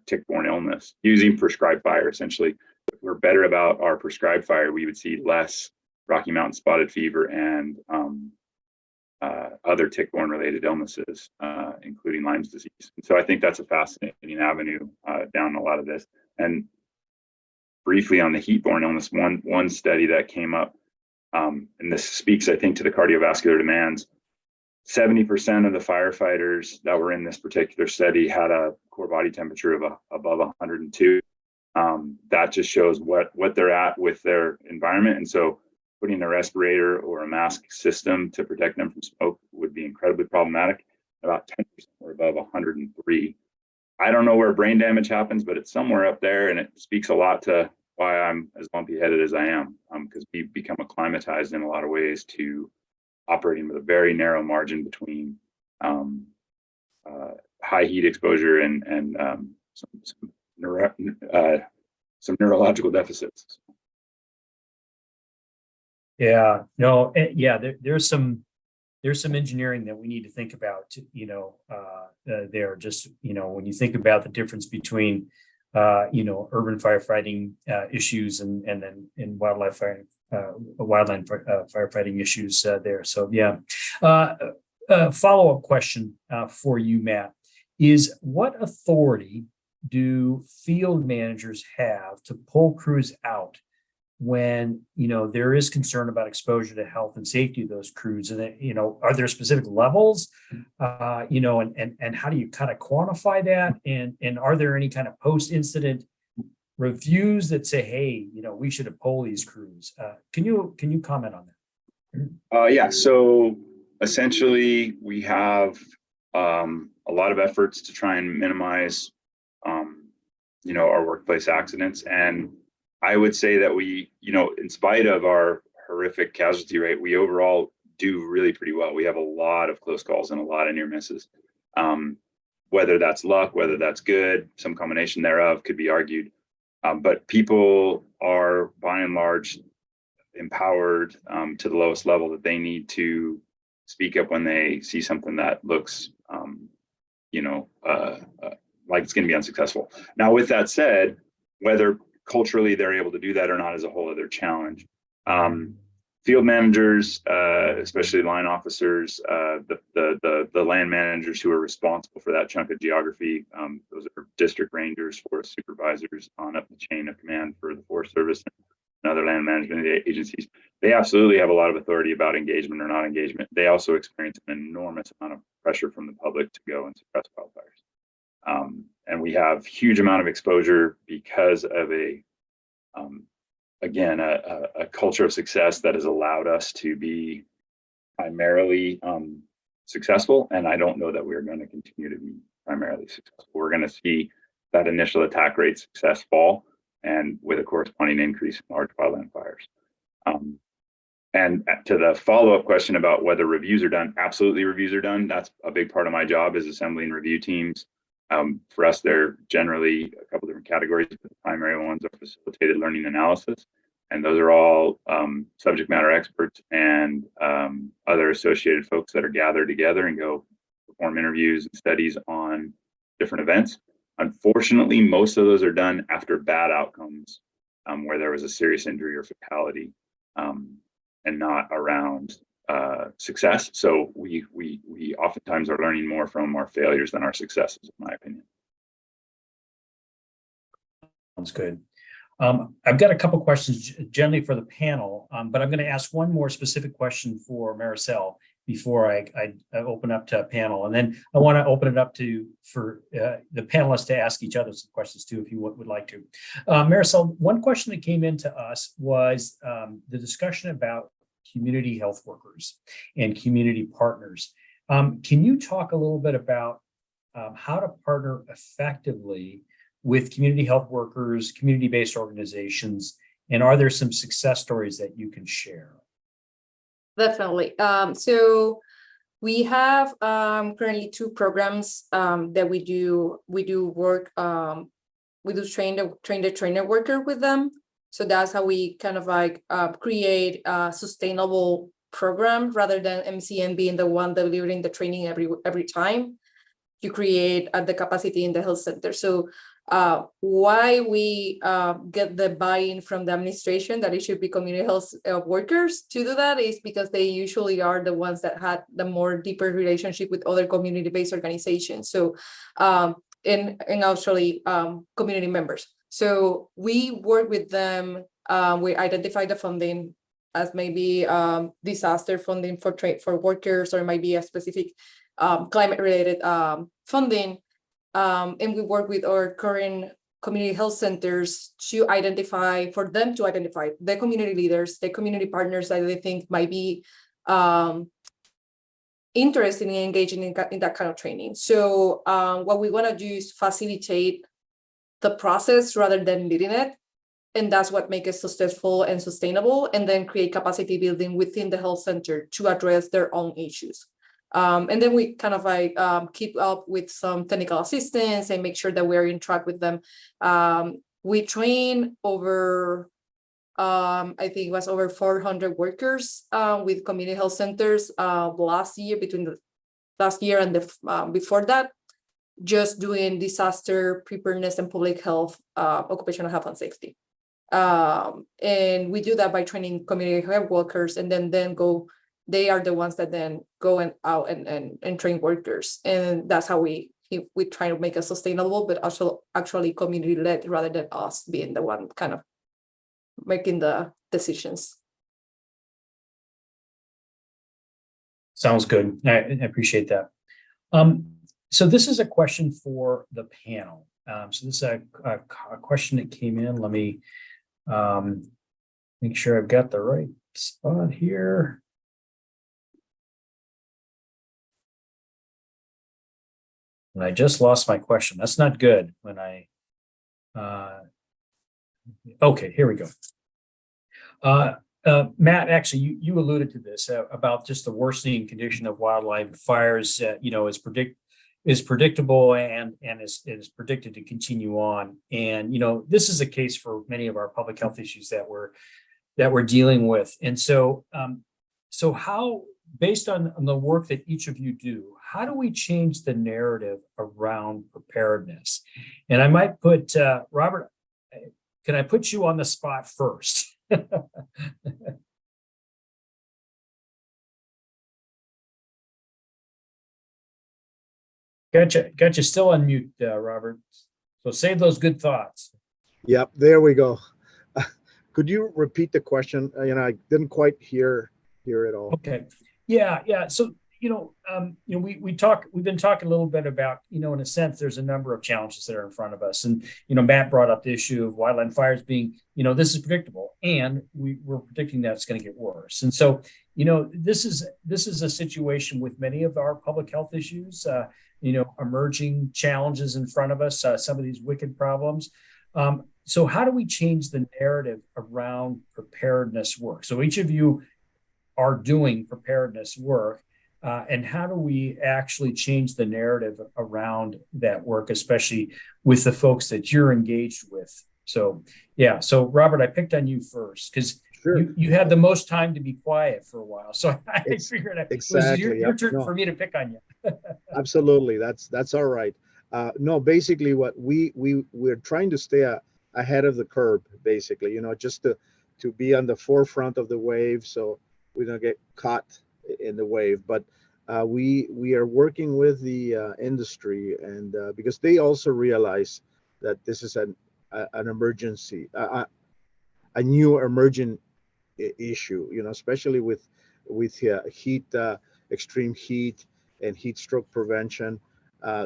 tick-borne illness using prescribed fire. Essentially, if we're better about our prescribed fire, we would see less Rocky Mountain spotted fever and other tick-borne related illnesses, including Lyme's disease. And so I think that's a fascinating avenue down a lot of this. And briefly on the heat-borne illness, one study that came up, and this speaks, I think, to the cardiovascular demands. 70% of the firefighters that were in this particular study had a core body temperature of above 102. That just shows what they're at with their environment. And so putting a respirator or a mask system to protect them from smoke would be incredibly problematic. About 10% were above 103. I don't know where brain damage happens, but it's somewhere up there, and it speaks a lot to why I'm as lumpy headed as I am, because we've become acclimatized in a lot of ways to operating with a very narrow margin between high heat exposure and some neurological deficits. Yeah, no, yeah, there's some engineering that we need to think about, there. Just, when you think about the difference between, urban firefighting issues and then in wildland firefighting issues there. So, yeah. Follow-up question for you, Matt, is what authority do field managers have to pull crews out when there is concern about exposure to health and safety of those crews? And are there specific levels, and how do you kind of quantify that? And are there any kind of post-incident reviews that say, hey, we should have pulled these crews? Can you comment on that? Yeah. So essentially, we have a lot of efforts to try and minimize, our workplace accidents. And I would say that we, in spite of our horrific casualty rate, we overall do really pretty well. We have a lot of close calls and a lot of near misses. Whether that's luck, whether that's good, some combination thereof could be argued. But people are by and large empowered to the lowest level that they need to speak up when they see something that looks, like it's going to be unsuccessful. Now, with that said, whether culturally they're able to do that or not is a whole other challenge. Field managers, especially line officers, the land managers who are responsible for that chunk of geography, those are district rangers, forest supervisors on up the chain of command for the Forest Service and other land management agencies. They absolutely have a lot of authority about engagement or not engagement. They also experience an enormous amount of pressure from the public to go and suppress wildfires. And we have huge amount of exposure because of a culture of success that has allowed us to be primarily successful. And I don't know that we're going to continue to be primarily successful. We're going to see that initial attack rate success fall, and with a corresponding increase in large wildland fires. And to the follow-up question about whether reviews are done, absolutely reviews are done. That's a big part of my job, is assembling review teams. For us, they're generally a couple different categories, but the primary ones are facilitated learning analysis. And those are all subject matter experts and other associated folks that are gathered together and go perform interviews and studies on different events. Unfortunately, most of those are done after bad outcomes, where there was a serious injury or fatality, and not around success. So we oftentimes are learning more from our failures than our successes, in my opinion. Sounds good. I've got a couple questions generally for the panel, but I'm going to ask one more specific question for Marysel before I open up to a panel. And then I want to open it up for the panelists to ask each other some questions too, if you would like to. Marysel, one question that came into us was the discussion about community health workers and community partners. Can you talk a little bit about how to partner effectively with community health workers, community-based organizations, and are there some success stories that you can share? Definitely. So we have currently 2 programs that we do work. We do train the trainer worker with them. So that's how we kind of like create a sustainable program rather than MCM being the one delivering the training every time. You create the capacity in the health center. So why we get the buy-in from the administration that it should be community health workers to do that is because they usually are the ones that had the more deeper relationship with other community-based organizations. So and actually community members. So we work with them. We identify the funding as maybe disaster funding for workers, or maybe a specific climate-related funding. And we work with our current community health centers to identify the community leaders, the community partners that they think might be interested in engaging in that kind of training. So what we want to do is facilitate the process rather than leading it. and that's what makes it successful and sustainable, and then create capacity building within the health center to address their own issues. And then we kind of like keep up with some technical assistance and make sure that we're in track with them. We train over, I think it was over 400 workers with community health centers last year, between the last year and the before that, just doing disaster preparedness and public health, occupational health and safety. And we do that by training community health workers, and then they are the ones that then go out and train workers. And that's how we try to make it sustainable, but also actually community led, rather than us being the one kind of making the decisions. Sounds good. I appreciate that. So this is a question for the panel. So this is a question that came in. Let me make sure I've got the right spot here. And I just lost my question. That's not good when I, okay, here we go. Matt, actually, you alluded to this about just the worsening condition of wildland fires, is predictable and is predicted to continue on. And, this is a case for many of our public health issues that we're dealing with. And so, so how, based on the work that each of you do, how do we change the narrative around preparedness? And I might put, Robert, can I put you on the spot first? Gotcha. Still on mute, Robert. So save those good thoughts. Yep, there we go. Could you repeat the question? I didn't quite hear it all. Okay. Yeah. So, we've been talking a little bit about, in a sense, there's a number of challenges that are in front of us. And, Matt brought up the issue of wildland fires being, this is predictable, and we're predicting that it's going to get worse. And so, this is a situation with many of our public health issues, emerging challenges in front of us, some of these wicked problems. So how do we change the narrative around preparedness work? So each of you are doing preparedness work, and how do we actually change the narrative around that work, especially with the folks that you're engaged with? So, yeah. So Robert, I picked on you first because you had the most time to be quiet for a while. So I figured it was your turn for me to pick on you. Absolutely. That's all right. No, basically what we're trying to stay ahead of the curve, basically, just to be on the forefront of the wave, so we don't get caught in the wave. But we are working with the industry, and because they also realize that this is an emergency, a new emergent issue, especially with heat, extreme heat and heat stroke prevention.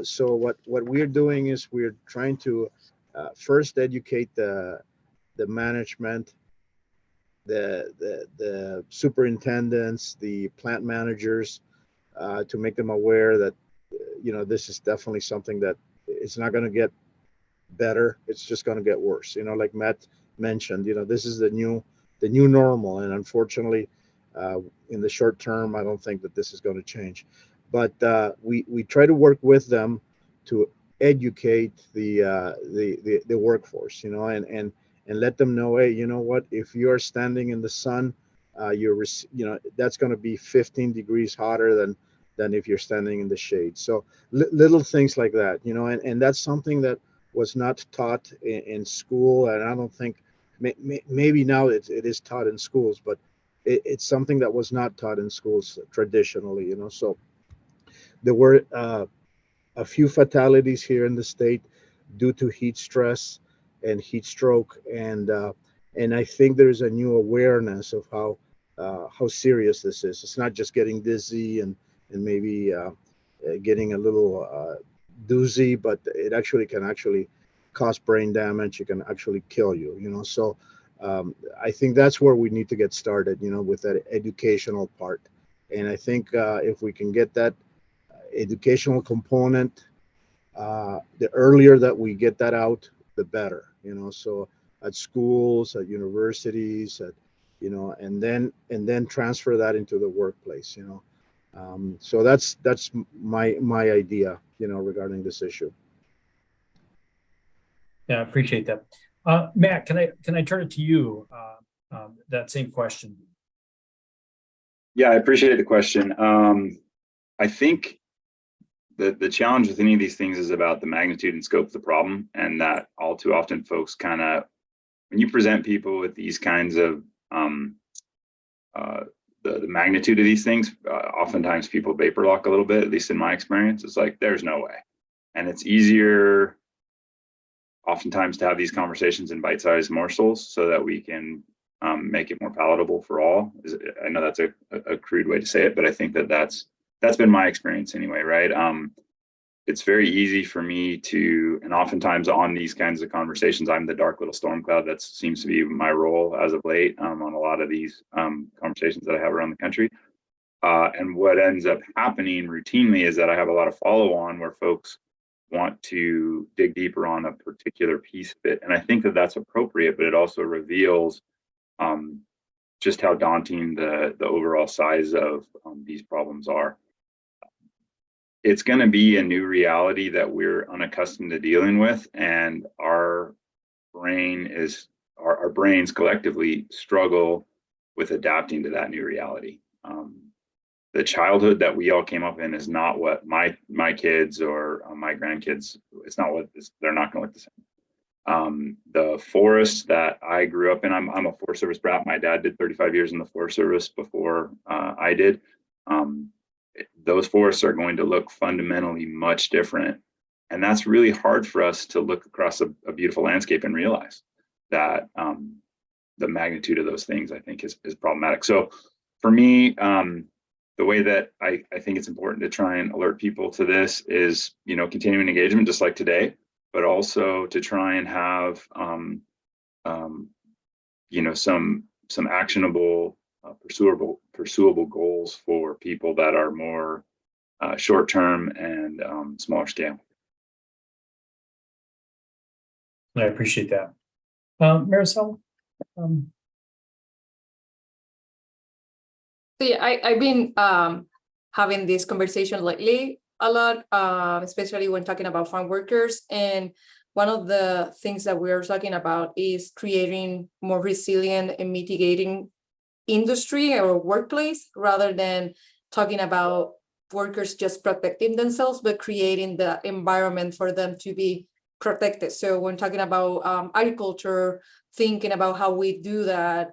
So what we're doing is we're trying to first educate the management, the superintendents, the plant managers, to make them aware that this is definitely something that it's not going to get better, it's just going to get worse. Like Matt mentioned, this is the new normal, and unfortunately in the short term I don't think that this is going to change. But we try to work with them to educate the workforce, and let them know, hey, you know what, if you're standing in the sun, that's going to be 15 degrees hotter than if you're standing in the shade. So little things like that, and that's something that was not taught in school, and I don't think maybe now it is taught in schools, but it's something that was not taught in schools traditionally, So there were a few fatalities here in the state due to heat stress and heat stroke, and I think there's a new awareness of how serious this is. It's not just getting dizzy and maybe getting a little doozy, but it can cause brain damage. It can actually kill you. So I think that's where we need to get started, with that educational part. And I think if we can get that educational component, the earlier that we get that out, the better. So at schools, at universities, at, you know, and then transfer that into the workplace, you know. So that's my idea, you know, regarding this issue. Yeah, I appreciate that. Matt, can I turn it to you? That same question. Yeah, I appreciate the question. I think the challenge with any of these things is about the magnitude and scope of the problem, and that all too often folks kind of, when you present people with these kinds of the magnitude of these things, oftentimes people vapor lock a little bit, at least in my experience. It's like, there's no way. And it's easier oftentimes to have these conversations in bite-sized morsels so that we can make it more palatable for all. I know that's a crude way to say it, but I think that's been my experience anyway, right? It's very easy for me to, and oftentimes on these kinds of conversations, I'm the dark little storm cloud. That seems to be my role as of late on a lot of these conversations that I have around the country. And what ends up happening routinely is that I have a lot of follow-on where folks want to dig deeper on a particular piece of it. And I think that that's appropriate, but it also reveals just how daunting the overall size of these problems are. It's going to be a new reality that we're unaccustomed to dealing with, and our brains collectively struggle with adapting to that new reality. The childhood that we all came up in is not what my kids or my grandkids, it's not what they're not going to look the same. The forest that I grew up in, I'm a Forest Service brat. My dad did 35 years in the Forest Service before I did. Those forests are going to look fundamentally much different. And that's really hard for us to look across a beautiful landscape and realize that the magnitude of those things, I think, is problematic. So for me, the way that I think it's important to try and alert people to this is, you know, continuing engagement just like today, but also to try and have, you know, some actionable, pursuable goals for people that are more short-term and smaller scale. I appreciate that. Marysel? See, I've been having this conversation lately a lot, especially when talking about farm workers. And one of the things that we're talking about is creating more resilient and mitigating industry or workplace, rather than talking about workers just protecting themselves, but creating the environment for them to be protected. So when talking about agriculture, thinking about how we do that,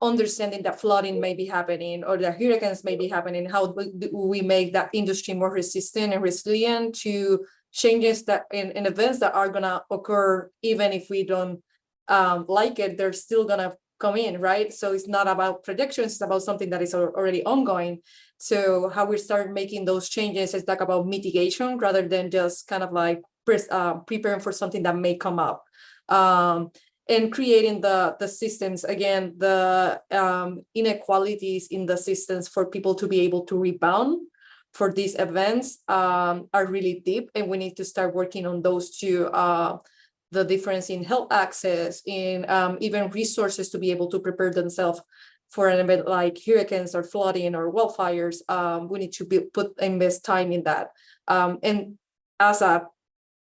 understanding that flooding may be happening or that hurricanes may be happening, how do we make that industry more resistant and resilient to changes that in events that are going to occur, even if we don't like it, they're still going to come in, right? So it's not about predictions, it's about something that is already ongoing. So how we start making those changes is talk about mitigation rather than just kind of like preparing for something that may come up. And creating the systems, again, the inequalities in the systems for people to be able to rebound for these events are really deep, and we need to start working on those two. The difference in health access, in even resources to be able to prepare themselves for an event like hurricanes or flooding or wildfires. We need to invest time in that. And as a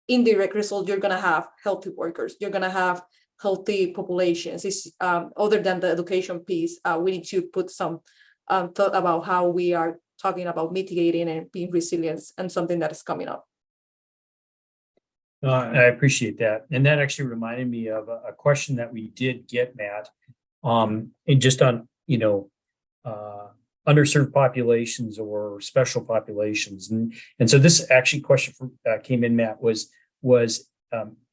indirect result, you're going to have healthy workers. You're going to have healthy populations. Other than the education piece, we need to put some thought about how we are talking about mitigating and being resilient, and something that is coming up. I appreciate that. And that actually reminded me of a question that we did get, Matt, and just on, you know, underserved populations or special populations. And so this actually question came in, Matt, was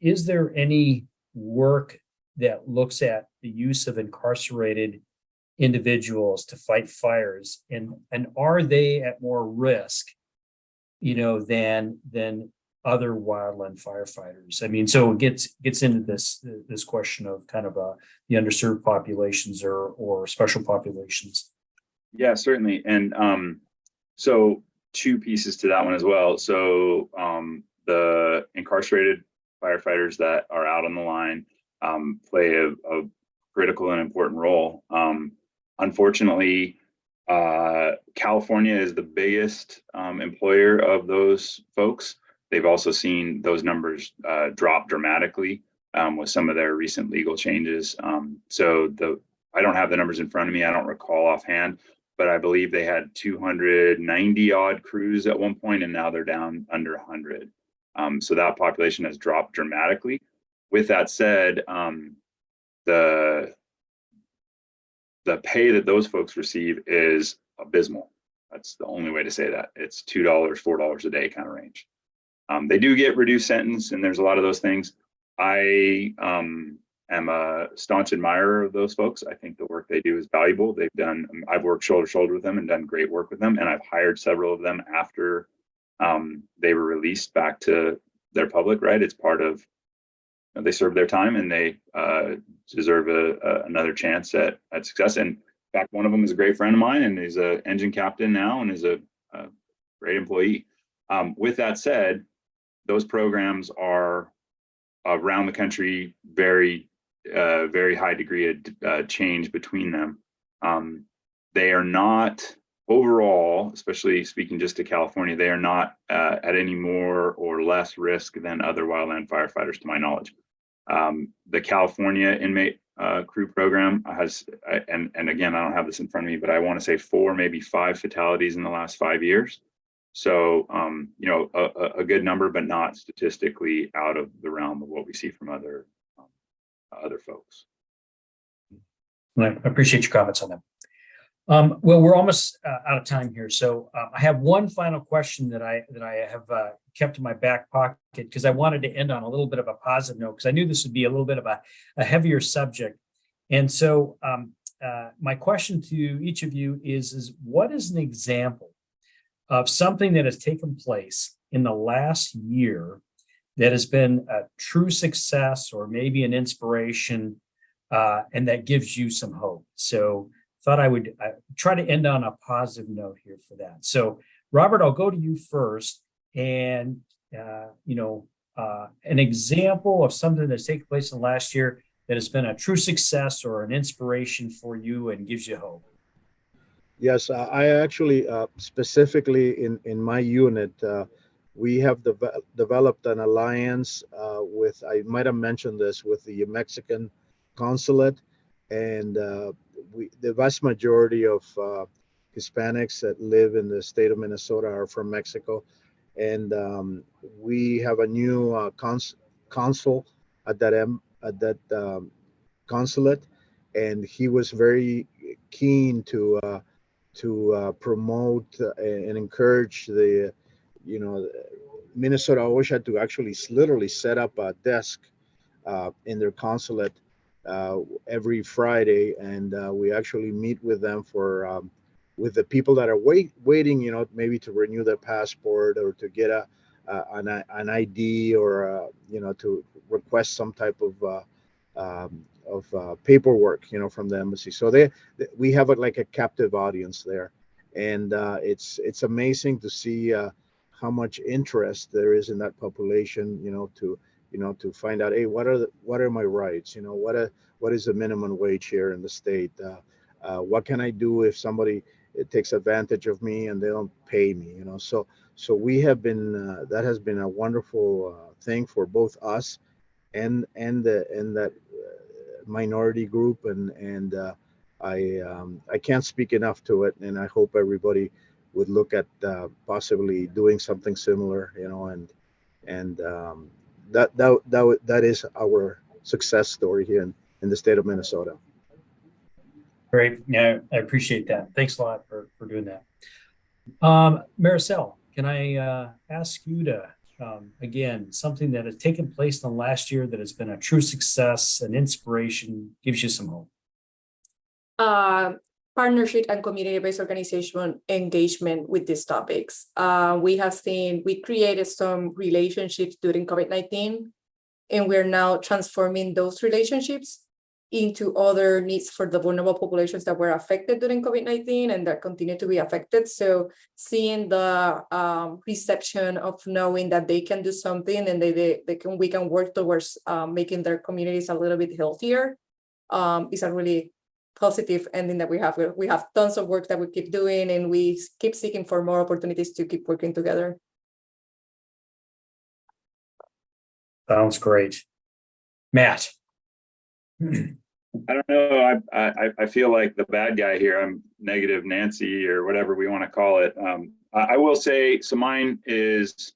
is there any work that looks at the use of incarcerated individuals to fight fires, and are they at more risk, you know, than other wildland firefighters? I mean, so it gets into this question of kind of the underserved populations or special populations. Yeah, certainly. And so two pieces to that one as well. So the incarcerated firefighters that are out on the line, play a critical and important role. Unfortunately, California is the biggest employer of those folks. They've also seen those numbers drop dramatically with some of their recent legal changes. I don't have the numbers in front of me. I don't recall offhand, but I believe they had 290 odd crews at one point, and now they're down under 100. So that population has dropped dramatically. With that said, the pay that those folks receive is abysmal. That's the only way to say that. It's $2, $4 a day kind of range. They do get reduced sentence, and there's a lot of those things. I am a staunch admirer of those folks. I think the work they do is valuable. I've worked shoulder to shoulder with them and done great work with them, and I've hired several of them after they were released back to their public, right? It's part of, they served their time, and they deserve another chance at success. And in fact, one of them is a great friend of mine, and he's an engine captain now, and is a great employee. With that said, those programs are around the country, very high degree of change between them. They are not overall, especially speaking just to California, they are not at any more or less risk than other wildland firefighters, to my knowledge. The California inmate crew program has, and again, I don't have this in front of me, but I want to say 4, maybe 5 fatalities in the last 5 years. So, a good number, but not statistically out of the realm of what we see from other folks. I appreciate your comments on that. Well, we're almost out of time here, so I have one final question that I have kept in my back pocket, because I wanted to end on a little bit of a positive note, because I knew this would be a little bit of a heavier subject. And so my question to each of you is what is an example of something that has taken place in the last year that has been a true success, or maybe an inspiration, and that gives you some hope? So thought I would try to end on a positive note here for that. So Robert, I'll go to you first. And, an example of something that's taken place in the last year that has been a true success or an inspiration for you and gives you hope. Yes, I actually, specifically in my unit, we have developed an alliance with, I might have mentioned this, with the Mexican consulate. And the vast majority of Hispanics that live in the state of Minnesota are from Mexico. And we have a new consul at that consulate, and he was very keen to promote and encourage the Minnesota OSHA to actually literally set up a desk in their consulate every Friday, and we actually meet with them for with the people that are waiting, maybe to renew their passport, or to get an ID, or to request some type of paperwork, from the embassy. So we have like a captive audience there, and it's amazing to see how much interest there is in that population, to find out, hey, what are my rights? What is the minimum wage here in the state? What can I do if somebody takes advantage of me and they don't pay me? So we have been that has been a wonderful thing for both us and that minority group, and I can't speak enough to it, and I hope everybody would look at possibly doing something similar, and that is our success story here in the state of Minnesota. Great. Yeah, I appreciate that. Thanks a lot for doing that. Marysel, can I ask you to, again, something that has taken place in the last year that has been a true success, an inspiration, gives you some hope? Partnership and community-based organization engagement with these topics. We created some relationships during COVID-19, and we're now transforming those relationships into other needs for the vulnerable populations that were affected during COVID-19 and that continue to be affected. So seeing the reception of knowing that they can do something and we can work towards making their communities a little bit healthier is a really positive ending that we have. We have tons of work that we keep doing, and we keep seeking for more opportunities to keep working together. Sounds great. Matt. I don't know. I feel like the bad guy here. I'm negative Nancy or whatever we want to call it. I will say, so mine is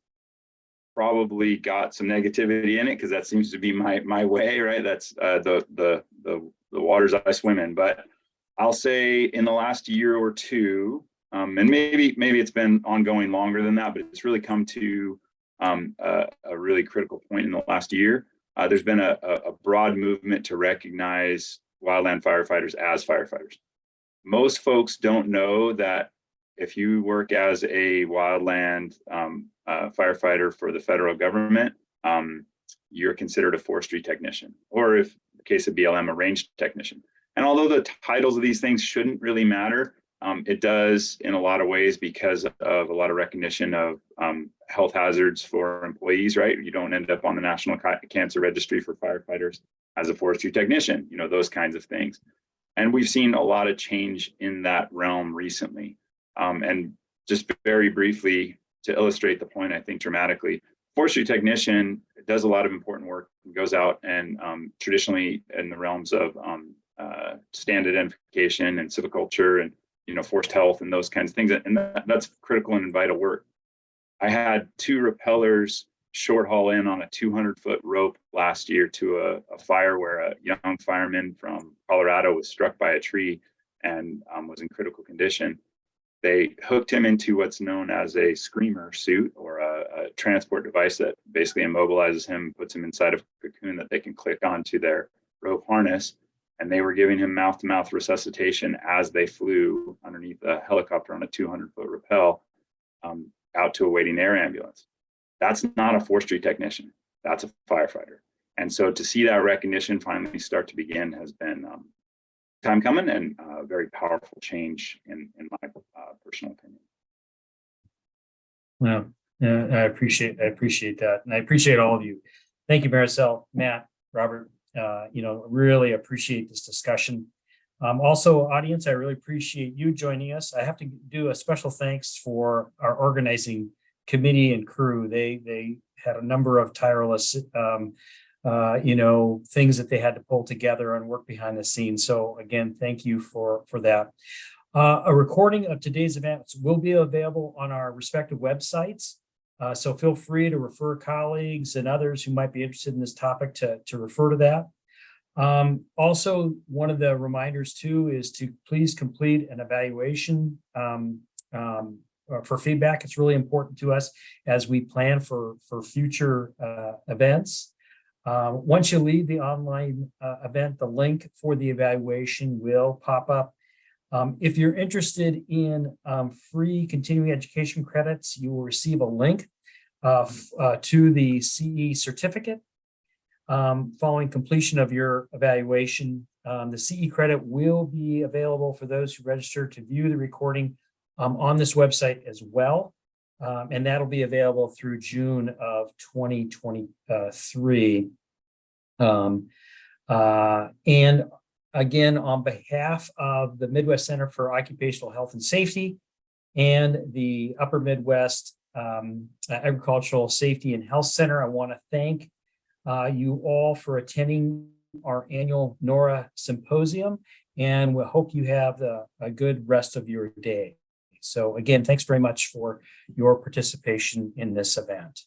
probably got some negativity in it because that seems to be my way, right? That's the waters I swim in. But I'll say in the last year or two, and maybe it's been ongoing longer than that, but it's really come to a really critical point in the last year. There's been a broad movement to recognize wildland firefighters as firefighters. Most folks don't know that if you work as a wildland firefighter for the federal government, you're considered a forestry technician, or if in the case of BLM, a range technician. And although the titles of these things shouldn't really matter, it does in a lot of ways because of a lot of recognition of health hazards for employees, right? You don't end up on the National Cancer Registry for firefighters as a forestry technician, you know, those kinds of things. And we've seen a lot of change in that realm recently. And just very briefly to illustrate the point, I think dramatically, forestry technician does a lot of important work, goes out and traditionally in the realms of stand identification and silviculture and forest health and those kinds of things. And that's critical and vital work. I had 2 rappellers short haul in on a 200-foot rope last year to a fire where a young fireman from Colorado was struck by a tree and was in critical condition. They hooked him into what's known as a screamer suit, or a transport device that basically immobilizes him, puts him inside of a cocoon that they can click onto their rope harness. And they were giving him mouth-to-mouth resuscitation as they flew underneath a helicopter on a 200-foot rappel out to a waiting air ambulance. That's not a forestry technician. That's a firefighter. And so to see that recognition finally start to begin has been time coming and a very powerful change in my personal opinion. Well, I appreciate that. And I appreciate all of you. Thank you, Marysel, Matt, Robert. Really appreciate this discussion. Also, audience, I really appreciate you joining us. I have to do a special thanks for our organizing committee and crew. They had a number of tireless, things that they had to pull together and work behind the scenes. So again, thank you for that. A recording of today's events will be available on our respective websites. So feel free to refer colleagues and others who might be interested in this topic to refer to that. Also, one of the reminders too is to please complete an evaluation for feedback. It's really important to us as we plan for future events. Once you leave the online event, the link for the evaluation will pop up. If you're interested in free continuing education credits, you will receive a link to the CE certificate following completion of your evaluation. The CE credit will be available for those who register to view the recording on this website as well. And that'll be available through June of 2023. And again, on behalf of the Midwest Center for Occupational Health and Safety and the Upper Midwest Agricultural Safety and Health Center, I want to thank you all for attending our annual NORA Symposium, and we hope you have a good rest of your day. So again, thanks very much for your participation in this event.